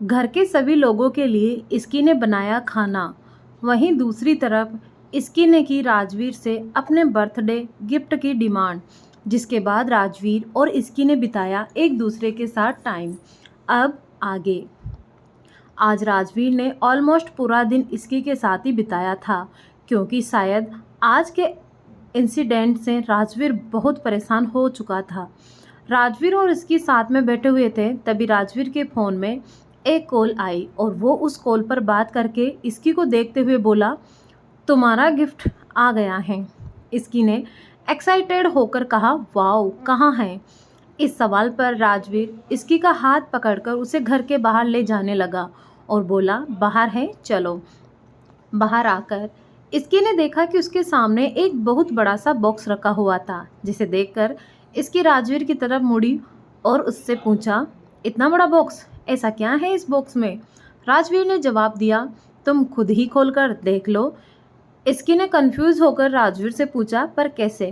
घर के सभी लोगों के लिए इसकी ने बनाया खाना। वहीं दूसरी तरफ इसकी ने की राजवीर से अपने बर्थडे गिफ्ट की डिमांड, जिसके बाद राजवीर और इसकी ने बिताया एक दूसरे के साथ टाइम। अब आगे। आज राजवीर ने ऑलमोस्ट पूरा दिन इसकी के साथ ही बिताया था, क्योंकि शायद आज के इंसिडेंट से राजवीर बहुत परेशान हो चुका था। राजवीर और इसकी साथ में बैठे हुए थे, तभी राजवीर के फ़ोन में एक कॉल आई और वो उस कॉल पर बात करके इसकी को देखते हुए बोला, तुम्हारा गिफ्ट आ गया है। इसकी ने एक्साइटेड होकर कहा, वाओ, कहाँ है? इस सवाल पर राजवीर इसकी का हाथ पकड़कर उसे घर के बाहर ले जाने लगा और बोला, बाहर है, चलो। बाहर आकर इसकी ने देखा कि उसके सामने एक बहुत बड़ा सा बॉक्स रखा हुआ था, जिसे देखकर इसकी राजवीर की तरफ मुड़ी और उससे पूछा, इतना बड़ा बॉक्स, ऐसा क्या है इस बॉक्स में? राजवीर ने जवाब दिया, तुम खुद ही खोल कर देख लो। इसकी ने कंफ्यूज होकर राजवीर से पूछा, पर कैसे?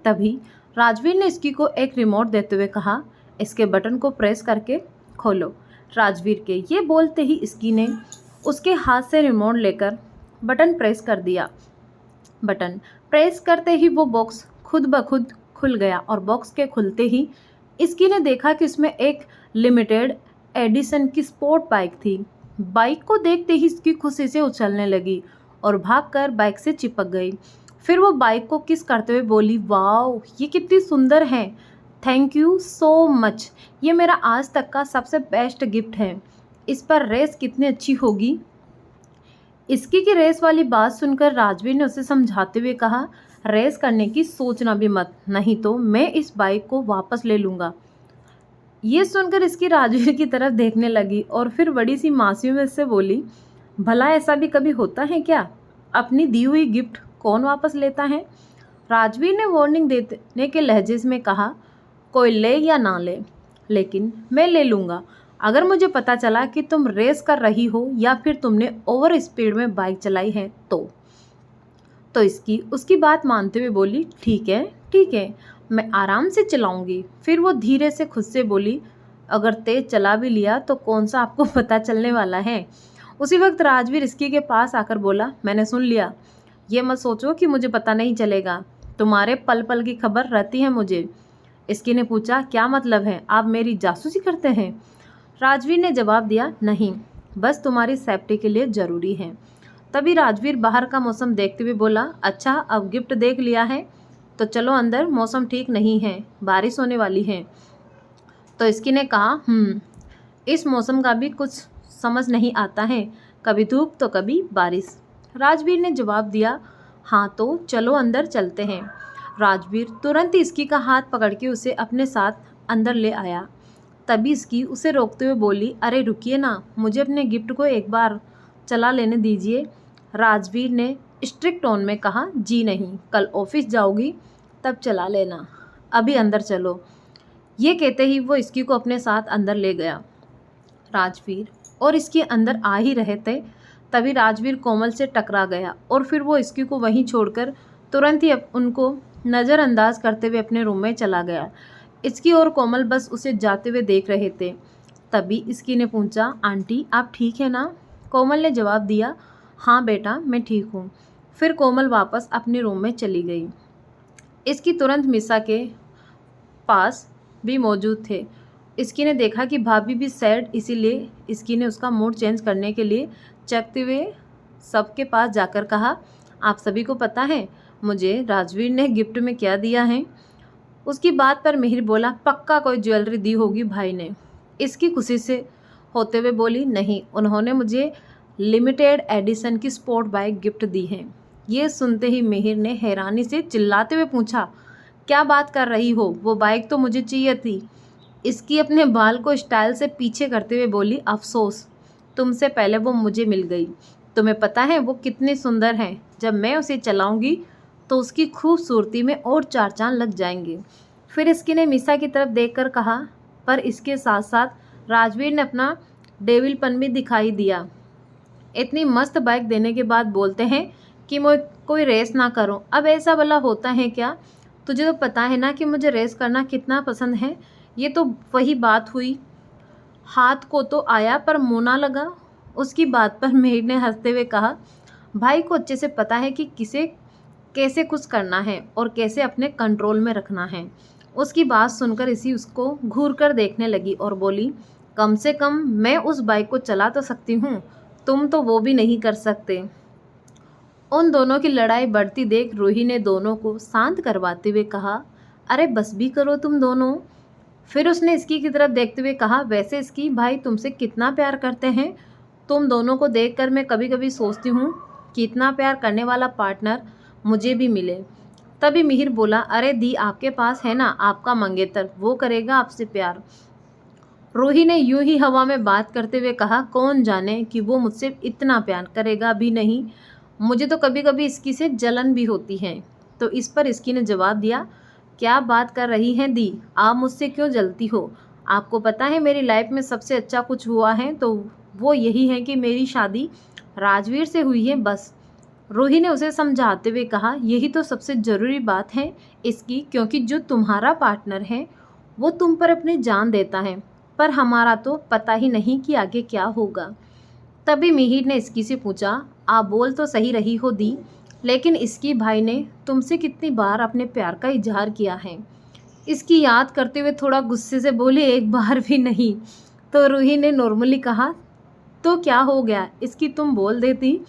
तभी राजवीर ने इसकी को एक रिमोट देते हुए कहा, इसके बटन को प्रेस करके खोलो। राजवीर के ये बोलते ही इसकी ने उसके हाथ से रिमोट लेकर बटन प्रेस कर दिया। बटन प्रेस करते ही वो बॉक्स खुद ब खुद खुल गया और बॉक्स के खुलते ही इसकी ने देखा कि उसमें एक लिमिटेड एडिशन की स्पोर्ट बाइक थी। बाइक को देखते ही इसकी खुशी से उछलने लगी और भागकर बाइक से चिपक गई। फिर वो बाइक को किस करते हुए बोली, वाओ, ये कितनी सुंदर है, थैंक यू सो मच, ये मेरा आज तक का सबसे बेस्ट गिफ्ट है। इस पर रेस कितनी अच्छी होगी। इसकी की रेस वाली बात सुनकर राजवीर ने उसे समझाते हुए कहा, रेस करने की सोचना भी मत, नहीं तो मैं इस बाइक को वापस ले लूँगा। ये सुनकर इसकी राजवीर की तरफ देखने लगी और फिर बड़ी सी मासूमियत में से बोली, भला ऐसा भी कभी होता है क्या? अपनी दी हुई गिफ्ट कौन वापस लेता है? राजवीर ने वार्निंग देने के लहजे में कहा, कोई ले या ना ले, लेकिन मैं ले लूँगा अगर मुझे पता चला कि तुम रेस कर रही हो या फिर तुमने ओवर स्पीड में बाइक चलाई है तो इसकी उसकी बात मानते हुए बोली, ठीक है ठीक है, मैं आराम से चलाऊंगी। फिर वो धीरे से खुद से बोली, अगर तेज चला भी लिया तो कौन सा आपको पता चलने वाला है। उसी वक्त राजवीर इसकी के पास आकर बोला, मैंने सुन लिया, ये मत सोचो कि मुझे पता नहीं चलेगा, तुम्हारे पल पल की खबर रहती है मुझे। इसकी ने पूछा, क्या मतलब है, आप मेरी जासूसी करते हैं? राजवीर ने जवाब दिया, नहीं, बस तुम्हारी सेफ्टी के लिए ज़रूरी है। तभी राजवीर बाहर का मौसम देखते हुए बोला, अच्छा, अब गिफ्ट देख लिया है तो चलो अंदर, मौसम ठीक नहीं है, बारिश होने वाली है। तो इसकी ने कहा, इस मौसम का भी कुछ समझ नहीं आता है, कभी धूप तो कभी बारिश। राजवीर ने जवाब दिया, हाँ तो चलो अंदर चलते हैं। राजवीर तुरंत ही इसकी का हाथ पकड़ के उसे अपने साथ अंदर ले आया। तभी इसकी उसे रोकते हुए बोली, अरे रुकिए ना, मुझे अपने गिफ्ट को एक बार चला लेने दीजिए। राजवीर ने स्ट्रिक्ट टोन में कहा, जी नहीं, कल ऑफिस जाओगी तब चला लेना, अभी अंदर चलो। ये कहते ही वो इसकी को अपने साथ अंदर ले गया। राजवीर और इसके अंदर आ ही रहे थे, तभी राजवीर कोमल से टकरा गया और फिर वो इसकी को वहीं छोड़कर तुरंत ही उनको नज़रअंदाज करते हुए अपने रूम में चला गया। इसकी और कोमल बस उसे जाते हुए देख रहे थे। तभी इसकी ने पूछा, आंटी आप ठीक है ना? कोमल ने जवाब दिया, हाँ बेटा, मैं ठीक हूँ। फिर कोमल वापस अपने रूम में चली गई। इसकी तुरंत मिसा के पास भी मौजूद थे। इसकी ने देखा कि भाभी भी सैड, इसीलिए इसकी ने उसका मूड चेंज करने के लिए चकते हुए सबके पास जाकर कहा, आप सभी को पता है मुझे राजवीर ने गिफ्ट में क्या दिया है? उसकी बात पर मिहिर बोला, पक्का कोई ज्वेलरी दी होगी भाई ने। इसकी खुशी से होते हुए बोली, नहीं, उन्होंने मुझे लिमिटेड एडिशन की स्पोर्ट बाइक गिफ्ट दी है। ये सुनते ही मिहिर ने हैरानी से चिल्लाते हुए पूछा, क्या बात कर रही हो, वो बाइक तो मुझे चाहिए थी। इसकी अपने बाल को स्टाइल से पीछे करते हुए बोली, अफसोस, तुमसे पहले वो मुझे मिल गई। तुम्हें पता है वो कितनी सुंदर है, जब मैं उसे चलाऊंगी तो उसकी खूबसूरती में और चार चांद लग जाएंगे। फिर इसकी ने मिसा की तरफ देखकर कहा, पर इसके साथ साथ राजवीर ने अपना डेविलपन भी दिखाई दिया। इतनी मस्त बाइक देने के बाद बोलते हैं कि मैं कोई रेस ना करूं। अब ऐसा भला होता है क्या? तुझे तो पता है ना कि मुझे रेस करना कितना पसंद है। ये तो वही बात हुई, हाथ को तो आया पर मुँह ना लगा। उसकी बात पर मिहिर ने हंसते हुए कहा, भाई को अच्छे से पता है कि किसे कैसे कुछ करना है और कैसे अपने कंट्रोल में रखना है। उसकी बात सुनकर इसी उसको घूर कर देखने लगी और बोली, कम से कम मैं उस बाइक को चला तो सकती हूँ, तुम तो वो भी नहीं कर सकते। उन दोनों की लड़ाई बढ़ती देख रूही ने दोनों को शांत करवाते हुए कहा, अरे बस भी करो तुम दोनों। फिर उसने इसकी की तरफ देखते हुए कहा, वैसे इसकी भाई तुमसे कितना प्यार करते हैं। तुम दोनों को देखकर मैं कभी कभी सोचती हूँ कि इतना प्यार करने वाला पार्टनर मुझे भी मिले। तभी मिहिर बोला, अरे दी आपके पास है ना आपका मंगेतर, वो करेगा आपसे प्यार। रूही ने यूं ही हवा में बात करते हुए कहा, कौन जाने कि वो मुझसे इतना प्यार करेगा भी नहीं, मुझे तो कभी कभी इसकी से जलन भी होती है। तो इस पर इसकी ने जवाब दिया, क्या बात कर रही हैं दी, आप मुझसे क्यों जलती हो। आपको पता है मेरी लाइफ में सबसे अच्छा कुछ हुआ है तो वो यही है कि मेरी शादी राजवीर से हुई है बस। रूही ने उसे समझाते हुए कहा, यही तो सबसे ज़रूरी बात है इसकी, क्योंकि जो तुम्हारा पार्टनर है वो तुम पर अपनी जान देता है, पर हमारा तो पता ही नहीं कि आगे क्या होगा। तभी मिहिर ने इसकी से पूछा, आप बोल तो सही रही हो दी, लेकिन इसकी भाई ने तुमसे कितनी बार अपने प्यार का इजहार किया है। इसकी याद करते हुए थोड़ा गुस्से से बोली, एक बार भी नहीं। तो रूही ने नॉर्मली कहा, तो क्या हो गया इसकी, तुम बोल देती।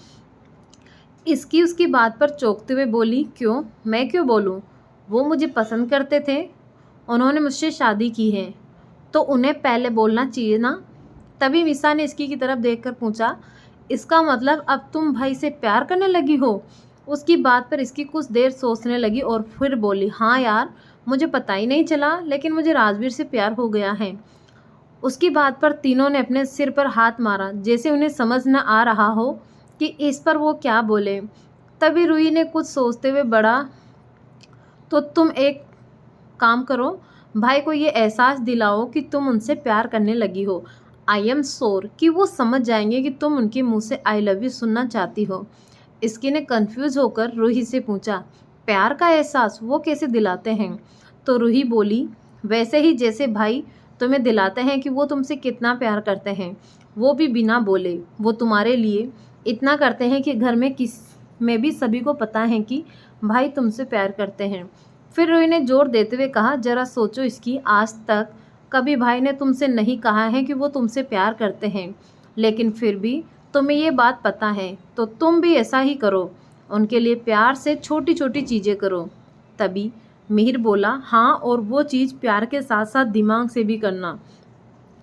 इसकी उसकी बात पर चौंकते हुए बोली, क्यों, मैं क्यों बोलूं, वो मुझे पसंद करते थे, उन्होंने मुझसे शादी की है तो उन्हें पहले बोलना चाहिए ना। तभी मिसा ने इसकी की तरफ देखकर पूछा, इसका मतलब अब तुम भाई से प्यार करने लगी हो। उसकी बात पर इसकी कुछ देर सोचने लगी और फिर बोली, हाँ यार, मुझे पता ही नहीं चला, लेकिन मुझे राजवीर से प्यार हो गया है। उसकी बात पर तीनों ने अपने सिर पर हाथ मारा, जैसे उन्हें समझ न आ रहा हो कि इस पर वो क्या बोले। तभी रूही ने कुछ सोचते हुए बढ़ा, तो तुम एक काम करो, भाई को ये एहसास दिलाओ कि तुम उनसे प्यार करने लगी हो। आई एम श्योर कि वो समझ जाएंगे कि तुम उनके मुंह से आई लव यू सुनना चाहती हो। इसकी ने कंफ्यूज होकर रूही से पूछा, प्यार का एहसास वो कैसे दिलाते हैं। तो रूही बोली, वैसे ही जैसे भाई तुम्हें दिलाते हैं कि वो तुमसे कितना प्यार करते हैं, वो भी बिना बोले। वो तुम्हारे लिए इतना करते हैं कि घर में किस में भी सभी को पता है कि भाई तुमसे प्यार करते हैं। फिर रूही ने जोर देते हुए कहा, जरा सोचो इसकी, आज तक कभी भाई ने तुमसे नहीं कहा है कि वो तुमसे प्यार करते हैं, लेकिन फिर भी तुम्हें ये बात पता है, तो तुम भी ऐसा ही करो, उनके लिए प्यार से छोटी छोटी चीज़ें करो। तभी मिहिर बोला, हाँ, और वो चीज़ प्यार के साथ साथ दिमाग से भी करना,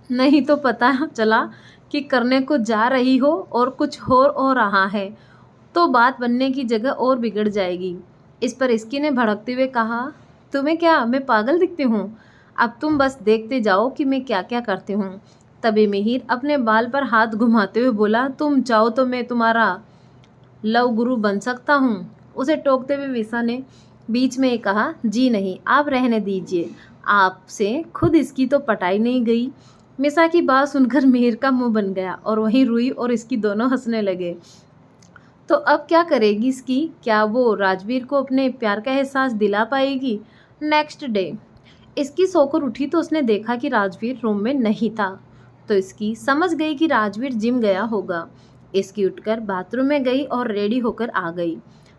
नहीं तो पता चला कि करने को जा रही हो और कुछ हो रहा है तो बात बनने की जगह और बिगड़ जाएगी। इस पर इसकी ने भड़कते हुए कहा, तुम्हें क्या मैं पागल दिखती हूँ, अब तुम बस देखते जाओ कि मैं क्या क्या करती हूँ। तभी मिहिर अपने बाल पर हाथ घुमाते हुए बोला, तुम चाहो तो मैं तुम्हारा लव गुरु बन सकता हूँ। उसे टोकते हुए विसा ने बीच में कहा, जी नहीं, आप रहने दीजिए, आपसे खुद इसकी तो पटाई नहीं गई। मिसा की बात सुनकर मिहिर का मुंह बन गया और वहीं रूही और इसकी दोनों हंसने लगे। तो अब क्या करेगी इसकी, क्या वो राजवीर को अपने प्यार का एहसास दिला पाएगी। नेक्स्ट डे इसकी सोकर उठी तो उसने देखा कि राजवीर रूम में नहीं था। तो इसकी समझ गई कि राजवीर जिम गया होगा। इसकी उठकर बाथरूम में गई और रेडी होकर आ गई।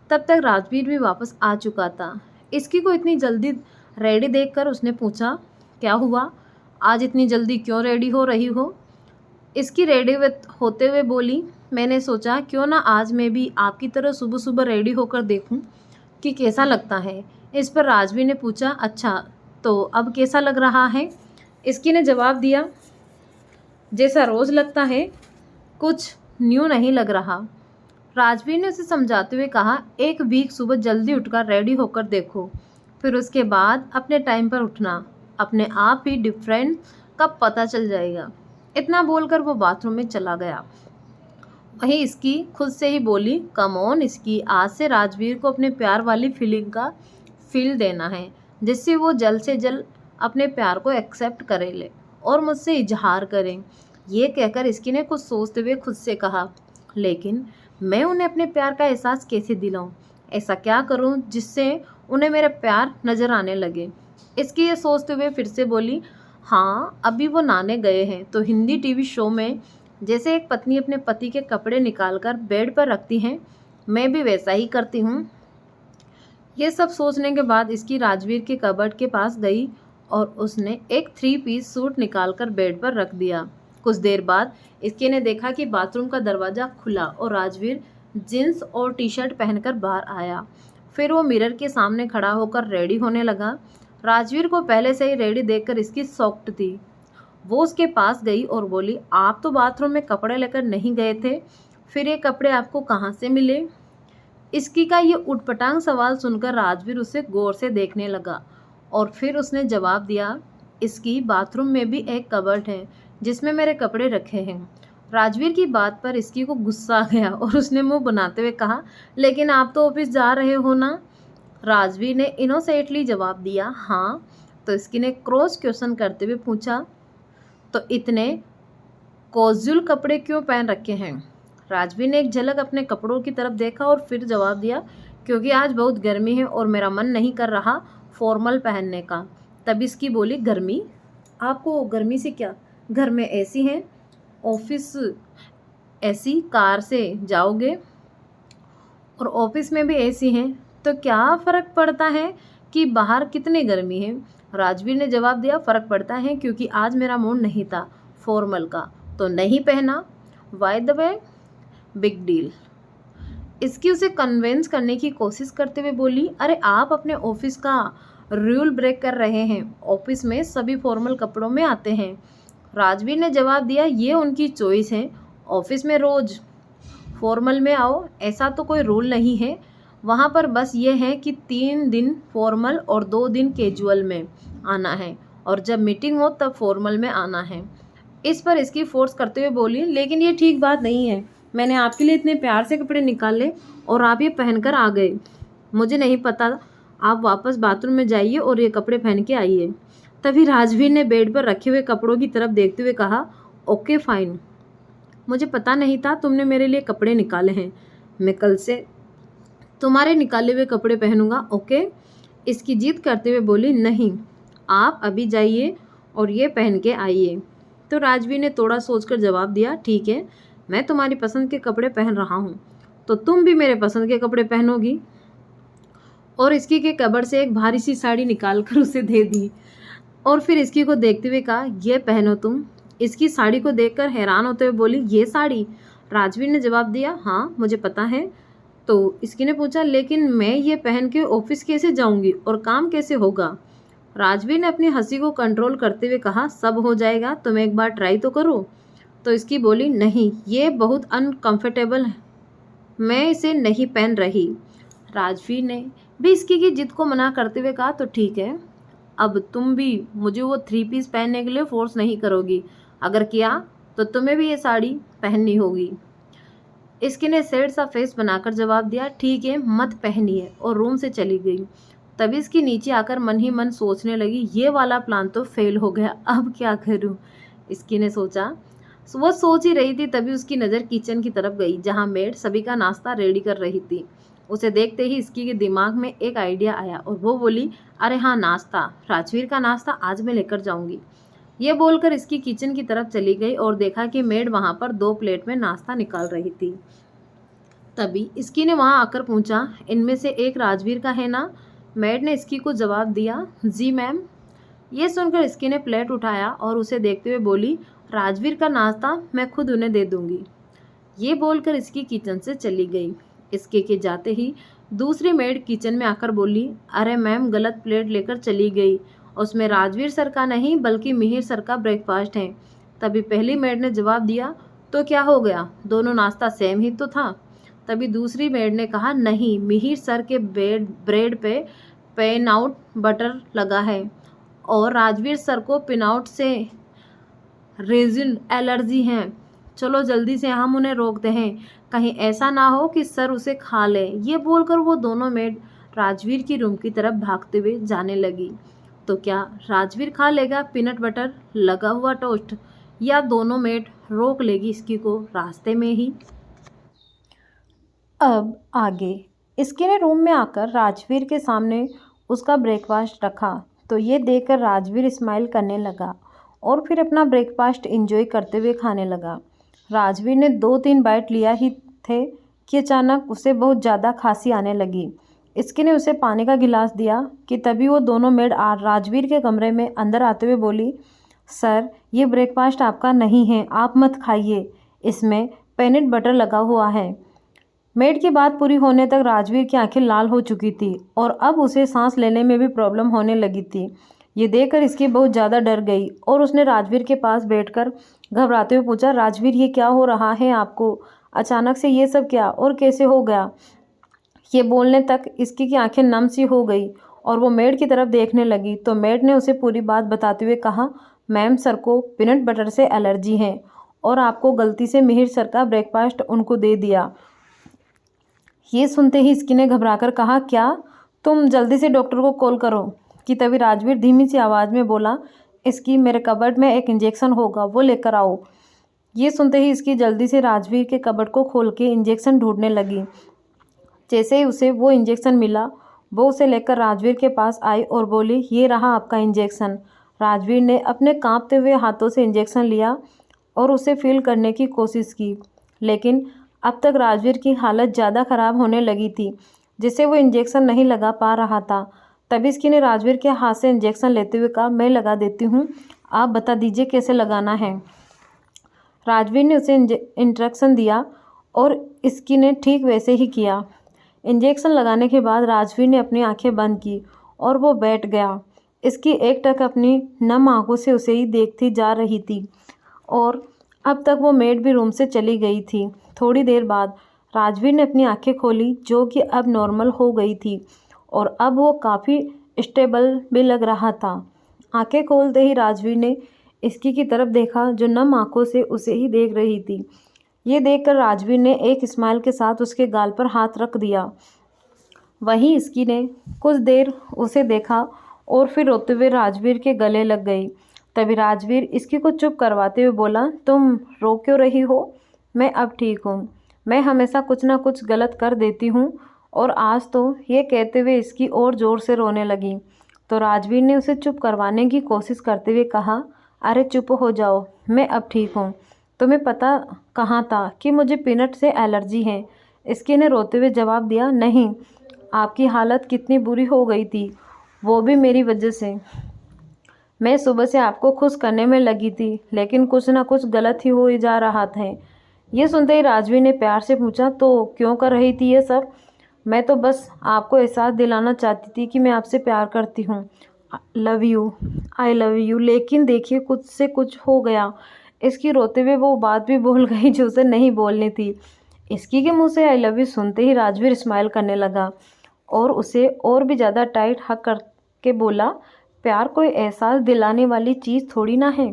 तब तक राजवीर भी वापस आ चुका था। इसकी को इतनी जल्दी रेडी देखकर उसने पूछा, क्या हुआ, आज इतनी जल्दी क्यों रेडी हो रही हो। इसकी रेडी होते हुए बोली, मैंने सोचा क्यों ना आज मैं भी आपकी तरह सुबह सुबह रेडी होकर देखूं कि कैसा लगता है। इस पर राजवीर ने पूछा, अच्छा तो अब कैसा लग रहा है। इसकी ने जवाब दिया, जैसा रोज़ लगता है, कुछ न्यू नहीं लग रहा। राजवीर ने उसे समझाते हुए कहा, एक वीक सुबह जल्दी उठकर रेडी होकर देखो, फिर उसके बाद अपने टाइम पर उठना, अपने आप ही डिफरेंट का पता चल जाएगा। इतना बोलकर वो बाथरूम में चला गया। वहीं इसकी खुद से ही बोली, कम ऑन इसकी, आज से राजवीर को अपने प्यार वाली फीलिंग का फील देना है, जिससे वो जल्द से जल्द अपने प्यार को एक्सेप्ट करे ले और मुझसे इजहार करें। ये कहकर इसकी ने कुछ सोचते हुए खुद से कहा, लेकिन मैं उन्हें अपने प्यार का एहसास कैसे दिलाऊं, ऐसा क्या करूं जिससे उन्हें मेरा प्यार नज़र आने लगे। इसकी ये सोचते हुए फिर से बोली, हाँ, अभी वो नहाने गए हैं। तो हिंदी टीवी शो में जैसे एक पत्नी अपने पति के कपड़े निकालकर बेड पर रखती हैं, मैं भी वैसा ही करती हूँ। ये सब सोचने के बाद इसकी राजवीर के कबर्ड के पास गई और उसने एक 3 पीस सूट निकालकर बेड पर रख दिया। कुछ देर बाद इसके ने देखा कि बाथरूम का दरवाज़ा खुला और राजवीर जींस और टी शर्ट पहनकर बाहर आया। फिर वो मिरर के सामने खड़ा होकर रेडी होने लगा। राजवीर को पहले से ही रेडी देखकर इसकी शॉक्ड थी। वो उसके पास गई और बोली, आप तो बाथरूम में कपड़े लेकर नहीं गए थे, फिर ये कपड़े आपको कहाँ से मिले? इसकी का ये उटपटांग सवाल सुनकर राजवीर उसे गौर से देखने लगा और फिर उसने जवाब दिया, इसकी बाथरूम में भी एक कबर्ड है जिसमें मेरे कपड़े रखे हैं। राजवीर की बात पर इसकी को गुस्सा आ गया और उसने मुंह बनाते हुए कहा, लेकिन आप तो ऑफिस जा रहे हो ना? राजवीर ने इनोसेंटली जवाब दिया, हाँ। तो इसकी ने क्रॉस क्वेश्चन करते हुए पूछा, तो इतने कॉजुअल कपड़े क्यों पहन रखे हैं? राजवीर ने एक झलक अपने कपड़ों की तरफ देखा और फिर जवाब दिया, क्योंकि आज बहुत गर्मी है और मेरा मन नहीं कर रहा फॉर्मल पहनने का। तभी इसकी बोली, गर्मी? आपको गर्मी से क्या? घर में एसी है, ऑफिस एसी, कार से जाओगे और ऑफिस में भी एसी है, तो क्या फ़र्क पड़ता है कि बाहर कितनी गर्मी है? राजवीर ने जवाब दिया, फ़र्क पड़ता है क्योंकि आज मेरा मूड नहीं था फॉर्मल का, तो नहीं पहना। By the way, big deal. इसकी उसे कन्विंस करने की कोशिश करते हुए बोली, अरे आप अपने ऑफिस का रूल ब्रेक कर रहे हैं, ऑफिस में सभी फॉर्मल कपड़ों में आते हैं। राजवीर ने जवाब दिया, ये उनकी चॉइस है, ऑफिस में रोज़ फॉर्मल में आओ ऐसा तो कोई रूल नहीं है, वहाँ पर बस ये है कि 3 दिन फॉर्मल और 2 दिन कैजुअल में आना है और जब मीटिंग हो तब फॉर्मल में आना है। इस पर इसकी फोर्स करते हुए बोली, लेकिन ये ठीक बात नहीं है, मैंने आपके लिए इतने प्यार से कपड़े निकाले और आप ये पहनकर आ गए। मुझे नहीं पता, आप वापस बाथरूम में जाइए और ये कपड़े पहन के आइए। तभी राजवीर ने बेड पर रखे हुए कपड़ों की तरफ देखते हुए कहा, ओके फाइन, मुझे पता नहीं था तुमने मेरे लिए कपड़े निकाले हैं, मैं कल से तुम्हारे निकाले हुए कपड़े पहनूंगा, ओके? इसकी जिद करते हुए बोली, नहीं, आप अभी जाइए और ये पहन के आइए। तो राजवीर ने थोड़ा सोचकर जवाब दिया, ठीक है, मैं तुम्हारी पसंद के कपड़े पहन रहा हूँ, तो तुम भी मेरे पसंद के कपड़े पहनोगी। और इसकी के कबर्ड से एक भारी सी साड़ी निकाल कर उसे दे दी और फिर इसकी को देखते हुए कहा, ये पहनो तुम। इसकी साड़ी को देखकर हैरान होते हुए बोली, ये साड़ी? राजवीर ने जवाब दिया, हाँ मुझे पता है। तो इसकी ने पूछा, लेकिन मैं ये पहन के ऑफिस कैसे जाऊंगी और काम कैसे होगा? राजवीर ने अपनी हंसी को कंट्रोल करते हुए कहा, सब हो जाएगा, तुम एक बार ट्राई तो करो। तो इसकी बोली, नहीं, ये बहुत अनकंफर्टेबल है, मैं इसे नहीं पहन रही। राजवीर ने भी इसकी की जिद को मना करते हुए कहा, तो ठीक है, अब तुम भी मुझे वो 3 पीस पहनने के लिए फोर्स नहीं करोगी, अगर किया तो तुम्हें भी ये साड़ी पहननी होगी। इसकी ने सैड सा फेस बनाकर जवाब दिया, ठीक है, मत पहनिए, और रूम से चली गई। तभी इसकी नीचे आकर मन ही मन सोचने लगी, ये वाला प्लान तो फेल हो गया, अब क्या करूं? इसकी ने सोचा। वो सोच ही रही थी तभी उसकी नज़र किचन की तरफ गई जहां मेड सभी का नाश्ता रेडी कर रही थी। उसे देखते ही इसकी के दिमाग में एक आइडिया आया और वो बोली, अरे हाँ, नाश्ता, राजवीर का नाश्ता आज मैं लेकर जाऊंगी। ये बोलकर इसकी किचन की तरफ चली गई और देखा कि मेड वहां पर 2 प्लेट में नाश्ता निकाल रही थी। तभी इसकी ने वहां आकर पूछा, इनमें से एक राजवीर का है ना? मेड ने इसकी को जवाब दिया, जी मैम। ये सुनकर इसकी ने प्लेट उठाया और उसे देखते हुए बोली, राजवीर का नाश्ता मैं खुद उन्हें दे दूंगी। ये बोलकर इसकी किचन से चली गई। इसके के जाते ही दूसरी मेड किचन में आकर बोली, अरे मैम, गलत प्लेट लेकर चली गई, उसमें राजवीर सर का नहीं बल्कि मिहिर सर का ब्रेकफास्ट है। तभी पहली मेड ने जवाब दिया, तो क्या हो गया, दोनों नाश्ता सेम ही तो था। तभी दूसरी मेड ने कहा, नहीं, मिहिर सर के ब्रेड पे पेनआउट बटर लगा है और राजवीर सर को पिनआउट से रेजिन एलर्जी है। चलो जल्दी से हम उन्हें रोकते हैं, कहीं ऐसा ना हो कि सर उसे खा ले। ये बोलकर वो दोनों मेड राजवीर की रूम की तरफ भागते हुए जाने लगी। तो क्या राजवीर खा लेगा पीनट बटर लगा हुआ टोस्ट, या दोनों मेड रोक लेगी इसकी को रास्ते में ही? अब आगे इसके ने रूम में आकर राजवीर के सामने उसका ब्रेकफास्ट रखा तो ये देखकर राजवीर स्माइल करने लगा और फिर अपना ब्रेकफास्ट एंजॉय करते हुए खाने लगा। राजवीर ने 2-3 बाइट लिया ही थे कि अचानक उसे बहुत ज़्यादा खांसी आने लगी। इसकी ने उसे पानी का गिलास दिया कि तभी वो दोनों मेड राजवीर के कमरे में अंदर आते हुए बोली, सर ये ब्रेकफास्ट आपका नहीं है, आप मत खाइए, इसमें पीनट बटर लगा हुआ है। मेड की बात पूरी होने तक राजवीर की आंखें लाल हो चुकी थी और अब उसे सांस लेने में भी प्रॉब्लम होने लगी थी। ये देखकर इसकी बहुत ज़्यादा डर गई और उसने राजवीर के पास बैठकर घबराते हुए पूछा, राजवीर ये क्या हो रहा है आपको? अचानक से ये सब क्या और कैसे हो गया? ये बोलने तक इसकी की आंखें नम सी हो गई और वो मेड की तरफ देखने लगी तो मेड ने उसे पूरी बात बताते हुए कहा, मैम सर को पीनट बटर से एलर्जी है और आपको गलती से मिहिर सर का ब्रेकफास्ट उनको दे दिया। ये सुनते ही इसकी ने घबराकर कहा, क्या? तुम जल्दी से डॉक्टर को कॉल करो। कि तभी राजवीर धीमी सी आवाज़ में बोला, इसकी मेरे कबर्ड में एक इंजेक्शन होगा, वो लेकर आओ। ये सुनते ही इसकी जल्दी से राजवीर के कबर्ड को खोल के इंजेक्शन ढूंढने लगी। जैसे ही उसे वो इंजेक्शन मिला वो उसे लेकर राजवीर के पास आई और बोली, ये रहा आपका इंजेक्शन। राजवीर ने अपने कांपते हुए हाथों से इंजेक्शन लिया और उसे फील करने की कोशिश की, लेकिन अब तक राजवीर की हालत ज़्यादा ख़राब होने लगी थी जिससे वो इंजेक्शन नहीं लगा पा रहा था। तभी इसकी ने राजवीर के हाथ से इंजेक्शन लेते हुए कहा, मैं लगा देती हूँ, आप बता दीजिए कैसे लगाना है। राजवीर ने उसे इंस्ट्रक्शन दिया और इसकी ने ठीक वैसे ही किया। इंजेक्शन लगाने के बाद राजवीर ने अपनी आंखें बंद की और वो बैठ गया। इसकी एकटक अपनी नम आंखों से उसे ही देखती जा रही थी और अब तक वो मेड भी रूम से चली गई थी। थोड़ी देर बाद राजवीर ने अपनी आंखें खोली जो कि अब नॉर्मल हो गई थी और अब वो काफ़ी स्टेबल भी लग रहा था। आंखें खोलते ही राजवीर ने इसकी की तरफ देखा जो नम आंखों से उसे ही देख रही थी। ये देखकर राजवीर ने एक स्माइल के साथ उसके गाल पर हाथ रख दिया। वहीं इसकी ने कुछ देर उसे देखा और फिर रोते हुए राजवीर के गले लग गई। तभी राजवीर इसकी को चुप करवाते हुए बोला, तुम रो क्यों रही हो? मैं अब ठीक हूँ। मैं हमेशा कुछ ना कुछ गलत कर देती हूँ और आज तो ये कहते हुए इसकी और ज़ोर से रोने लगी। तो राजवीर ने उसे चुप करवाने की कोशिश करते हुए कहा, अरे चुप हो जाओ, मैं अब ठीक हूँ। तुम्हें पता कहाँ था कि मुझे पीनट से एलर्जी है? इसकी ने रोते हुए जवाब दिया, नहीं, आपकी हालत कितनी बुरी हो गई थी, वो भी मेरी वजह से। मैं सुबह से आपको खुश करने में लगी थी लेकिन कुछ ना कुछ गलत ही हो जा रहा था। ये सुनते ही राजवीर ने प्यार से पूछा, तो क्यों कर रही थी ये सब? मैं तो बस आपको एहसास दिलाना चाहती थी कि मैं आपसे प्यार करती हूँ। Love you, I love you. लेकिन देखिए कुछ से कुछ हो गया। इसकी रोते हुए वो बात भी बोल गई जो उसे नहीं बोलनी थी। इसकी के मुंह से आई लव यू सुनते ही राजवीर स्माइल करने लगा और उसे और भी ज़्यादा टाइट हक करके बोला, प्यार कोई एहसास दिलाने वाली चीज़ थोड़ी ना है।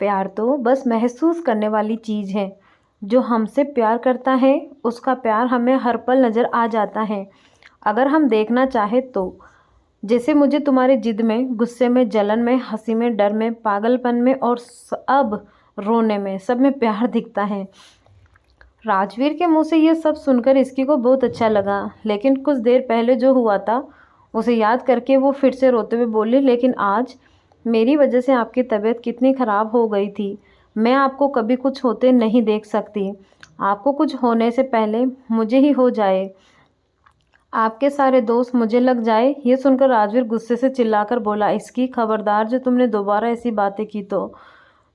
प्यार तो बस महसूस करने वाली चीज़ है। जो हमसे प्यार करता है उसका प्यार हमें हर पल नज़र आ जाता है अगर हम देखना चाहे तो। जैसे मुझे तुम्हारी जिद में, गुस्से में, जलन में, हंसी में, डर में, पागलपन में और अब रोने में, सब में प्यार दिखता है। राजवीर के मुंह से ये सब सुनकर इसकी को बहुत अच्छा लगा, लेकिन कुछ देर पहले जो हुआ था उसे याद करके वो फिर से रोते हुए बोली, लेकिन आज मेरी वजह से आपकी तबीयत कितनी ख़राब हो गई थी। मैं आपको कभी कुछ होते नहीं देख सकती। आपको कुछ होने से पहले मुझे ही हो जाए, आपके सारे दोस्त मुझे लग जाए। ये सुनकर राजवीर गुस्से से चिल्लाकर बोला, इसकी खबरदार जो तुमने दोबारा ऐसी बातें की तो।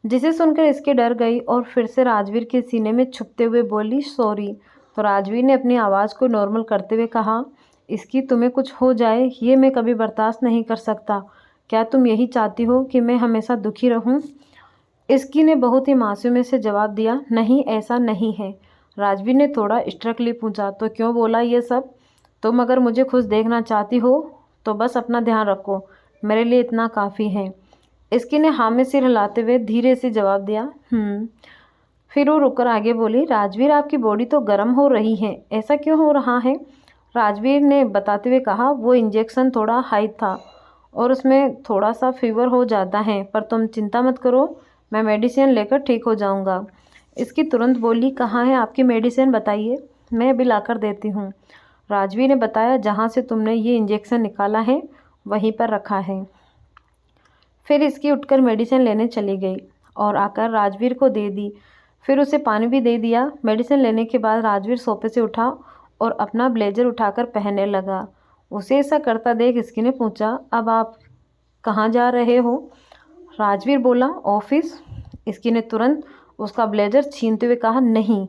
जिसे सुनकर इसके डर गई और फिर से राजवीर के सीने में छुपते हुए बोली, सॉरी। तो राजवीर ने अपनी आवाज़ को नॉर्मल करते हुए कहा, इसकी तुम्हें कुछ हो जाए ये मैं कभी बर्दाश्त नहीं कर सकता। क्या तुम यही चाहती हो कि मैं हमेशा दुखी रहूं? इसकी ने बहुत ही मासूमी से जवाब दिया, नहीं ऐसा नहीं है। राजवीर ने थोड़ा स्ट्रिक्टली पूछा, तो क्यों बोला ये सब? तुम अगर मुझे खुश देखना चाहती हो तो बस अपना ध्यान रखो, मेरे लिए इतना काफ़ी है। इसकी ने हाँ में सिर हिलाते हुए धीरे से जवाब दिया, फिर वो रुककर आगे बोली, राजवीर आपकी बॉडी तो गर्म हो रही है, ऐसा क्यों हो रहा है? राजवीर ने बताते हुए कहा, वो इंजेक्शन थोड़ा हाई था और उसमें थोड़ा सा फीवर हो जाता है, पर तुम चिंता मत करो, मैं मेडिसिन लेकर ठीक हो जाऊंगा। इसकी तुरंत बोली, कहाँ है आपकी मेडिसिन, बताइए, मैं अभी लाकर देती हूँ। राजवीर ने बताया, जहाँ से तुमने ये इंजेक्शन निकाला है वहीं पर रखा है। फिर इसकी उठकर मेडिसिन लेने चली गई और आकर राजवीर को दे दी। फिर उसे पानी भी दे दिया। मेडिसिन लेने के बाद राजवीर सोफे से उठा और अपना ब्लेजर उठाकर पहनने लगा। उसे ऐसा करता देख इसकी ने पूछा, अब आप कहाँ जा रहे हो? राजवीर बोला, ऑफिस। इसकी ने तुरंत उसका ब्लेजर छीनते हुए कहा, नहीं,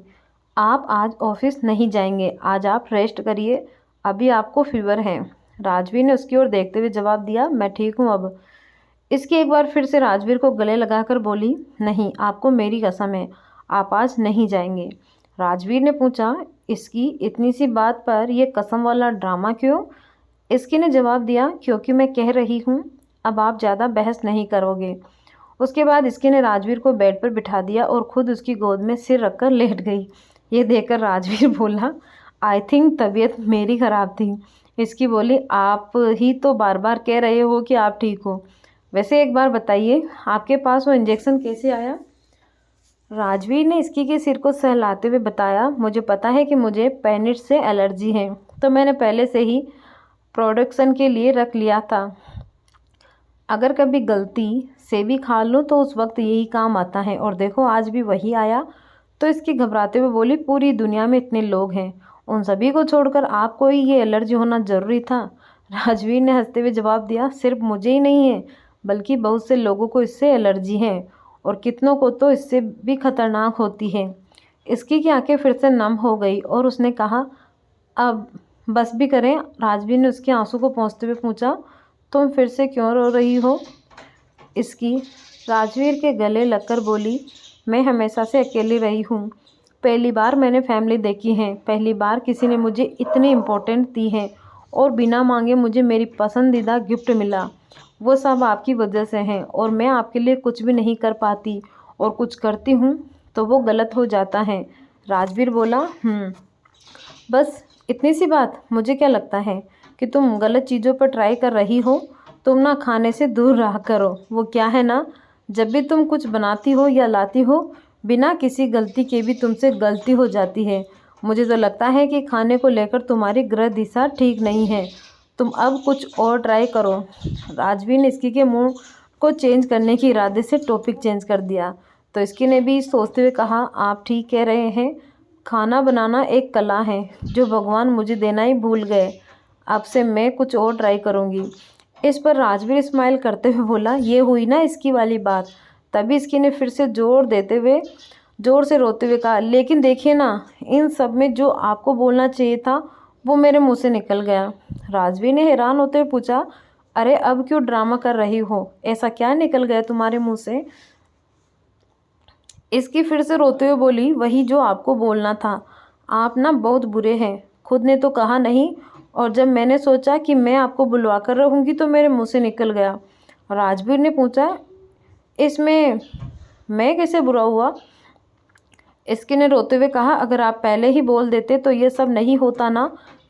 आप आज ऑफिस नहीं जाएंगे, आज आप रेस्ट करिए, अभी आपको फीवर है। राजवीर ने उसकी ओर देखते हुए जवाब दिया, मैं ठीक हूँ अब। इसकी एक बार फिर से राजवीर को गले लगाकर बोली, नहीं, आपको मेरी कसम है, आप आज नहीं जाएंगे। राजवीर ने पूछा, इसकी इतनी सी बात पर यह कसम वाला ड्रामा क्यों? इसकी ने जवाब दिया, क्योंकि मैं कह रही हूँ, अब आप ज़्यादा बहस नहीं करोगे। उसके बाद इसकी ने राजवीर को बेड पर बिठा दिया और खुद उसकी गोद में सिर रखकर लेट गई। ये देखकर राजवीर बोला, आई थिंक तबीयत मेरी ख़राब थी। इसकी बोली, आप ही तो बार बार कह रहे हो कि आप ठीक हो। वैसे एक बार बताइए, आपके पास वो इंजेक्शन कैसे आया? राजवीर ने इसकी के सिर को सहलाते हुए बताया, मुझे पता है कि मुझे पेनिट से एलर्जी है, तो मैंने पहले से ही प्रोडक्शन के लिए रख लिया था। अगर कभी गलती से भी खा लूँ तो उस वक्त यही काम आता है, और देखो आज भी वही आया। तो इसकी घबराते हुए बोली, पूरी दुनिया में इतने लोग हैं, उन सभी को छोड़कर आपको ही ये एलर्जी होना ज़रूरी था? राजवीर ने हंसते हुए जवाब दिया, सिर्फ मुझे ही नहीं है, बल्कि बहुत से लोगों को इससे एलर्जी है, और कितनों को तो इससे भी खतरनाक होती है। इसकी की आंखें फिर से नम हो गई और उसने कहा, अब बस भी करें। राजवीर ने उसके आंसू को पोंछते हुए पूछा, तुम फिर से क्यों रो रही हो? इसकी राजवीर के गले लगकर बोली, मैं हमेशा से अकेली रही हूँ, पहली बार मैंने फैमिली देखी है, पहली बार किसी ने मुझे इतनी इम्पोर्टेंट दी है, और बिना मांगे मुझे मेरी पसंदीदा गिफ्ट मिला। वो सब आपकी वजह से हैं, और मैं आपके लिए कुछ भी नहीं कर पाती, और कुछ करती हूँ तो वो गलत हो जाता है। राजवीर बोला, बस इतनी सी बात? मुझे क्या लगता है कि तुम गलत चीज़ों पर ट्राई कर रही हो। तुम ना खाने से दूर रहा करो। वो क्या है ना, जब भी तुम कुछ बनाती हो या लाती हो, बिना किसी गलती के भी तुमसे गलती हो जाती है। मुझे तो लगता है कि खाने को लेकर तुम्हारी ग्रह दिशा ठीक नहीं है। तुम अब कुछ और ट्राई करो। राजवीर ने इसकी के मुंह को चेंज करने के इरादे से टॉपिक चेंज कर दिया, तो इसकी ने भी सोचते हुए कहा, आप ठीक कह रहे हैं, खाना बनाना एक कला है जो भगवान मुझे देना ही भूल गए। अब से मैं कुछ और ट्राई करूँगी। इस पर राजवीर स्माइल करते हुए बोला, ये हुई ना इसकी वाली बात। तभी इसकी ने फिर से जोर से रोते हुए कहा, लेकिन देखिए ना, इन सब में जो आपको बोलना चाहिए था वो मेरे मुंह से निकल गया। राजवीर ने हैरान होते हुए पूछा, अरे अब क्यों ड्रामा कर रही हो? ऐसा क्या निकल गया तुम्हारे मुंह से? इसकी फिर से रोते हुए बोली, वही जो आपको बोलना था। आप ना बहुत बुरे हैं, खुद ने तो कहा नहीं, और जब मैंने सोचा कि मैं आपको बुलवा कर रहूँगी तो मेरे मुंह से निकल गया। राजवीर ने पूछा, इसमें मैं कैसे बुरा हुआ? इसकी ने रोते हुए कहा, अगर आप पहले ही बोल देते तो ये सब नहीं होता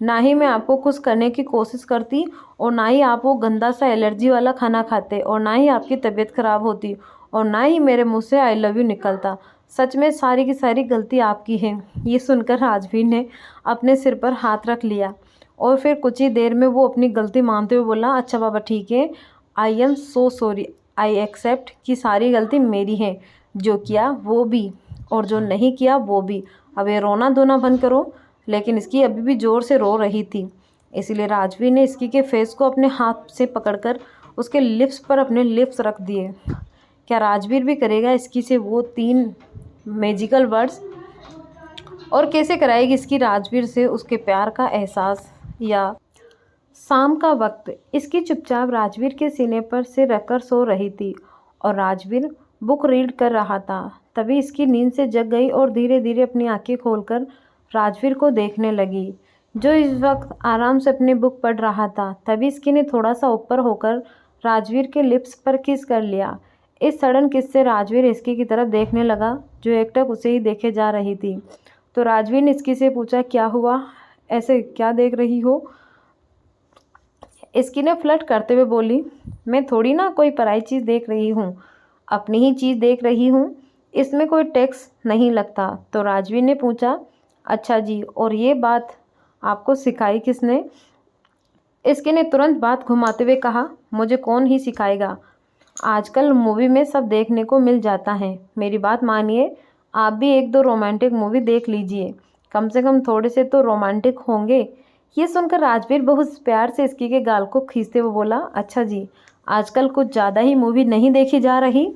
ना ही मैं आपको खुश करने की कोशिश करती, और ना ही आप वो गंदा सा एलर्जी वाला खाना खाते, और ना ही आपकी तबीयत खराब होती, और ना ही मेरे मुंह से आई लव यू निकलता। सच में सारी की सारी गलती आपकी है। ये सुनकर राजवीर ने अपने सिर पर हाथ रख लिया, और फिर कुछ ही देर में वो अपनी गलती मानते हुए बोला, अच्छा बाबा ठीक है, I am so sorry, I accept कि सारी गलती मेरी है, जो किया वो भी और जो नहीं किया वो भी। अब ये रोना धोना बंद करो। लेकिन इसकी अभी भी ज़ोर से रो रही थी, इसलिए राजवीर ने इसकी के फेस को अपने हाथ से पकड़कर उसके लिप्स पर अपने लिप्स रख दिए। क्या राजवीर भी करेगा इसकी से वो 3 मैजिकल वर्ड्स? और कैसे कराएगी इसकी राजवीर से उसके प्यार का एहसास? या शाम का वक्त, इसकी चुपचाप राजवीर के सीने पर सिर रखकर सो रही थी, और राजवीर बुक रीड कर रहा था। तभी इसकी नींद से जग गई और धीरे धीरे अपनी आंखें खोलकर राजवीर को देखने लगी, जो इस वक्त आराम से अपनी बुक पढ़ रहा था। तभी इसकी ने थोड़ा सा ऊपर होकर राजवीर के लिप्स पर किस कर लिया। इस सडन किस से राजवीर इसकी की तरफ देखने लगा, जो एकटक उसे ही देखे जा रही थी। तो राजवीर ने इसकी से पूछा, क्या हुआ, ऐसे क्या देख रही हो? इसकी ने फ्लर्ट करते हुए बोली, मैं थोड़ी ना कोई पराई चीज़ देख रही हूँ, अपनी ही चीज़ देख रही हूँ, इसमें कोई टैक्स नहीं लगता। तो राजवीर ने पूछा, अच्छा जी, और ये बात आपको सिखाई किसने? इसके ने तुरंत बात घुमाते हुए कहा, मुझे कौन ही सिखाएगा, आजकल मूवी में सब देखने को मिल जाता है। मेरी बात मानिए, आप भी एक दो रोमांटिक मूवी देख लीजिए, कम से कम थोड़े से तो रोमांटिक होंगे। ये सुनकर राजवीर बहुत प्यार से इसकी के गाल को खींचते हुए बोला, अच्छा जी, आजकल कुछ ज़्यादा ही मूवी नहीं देखी जा रही।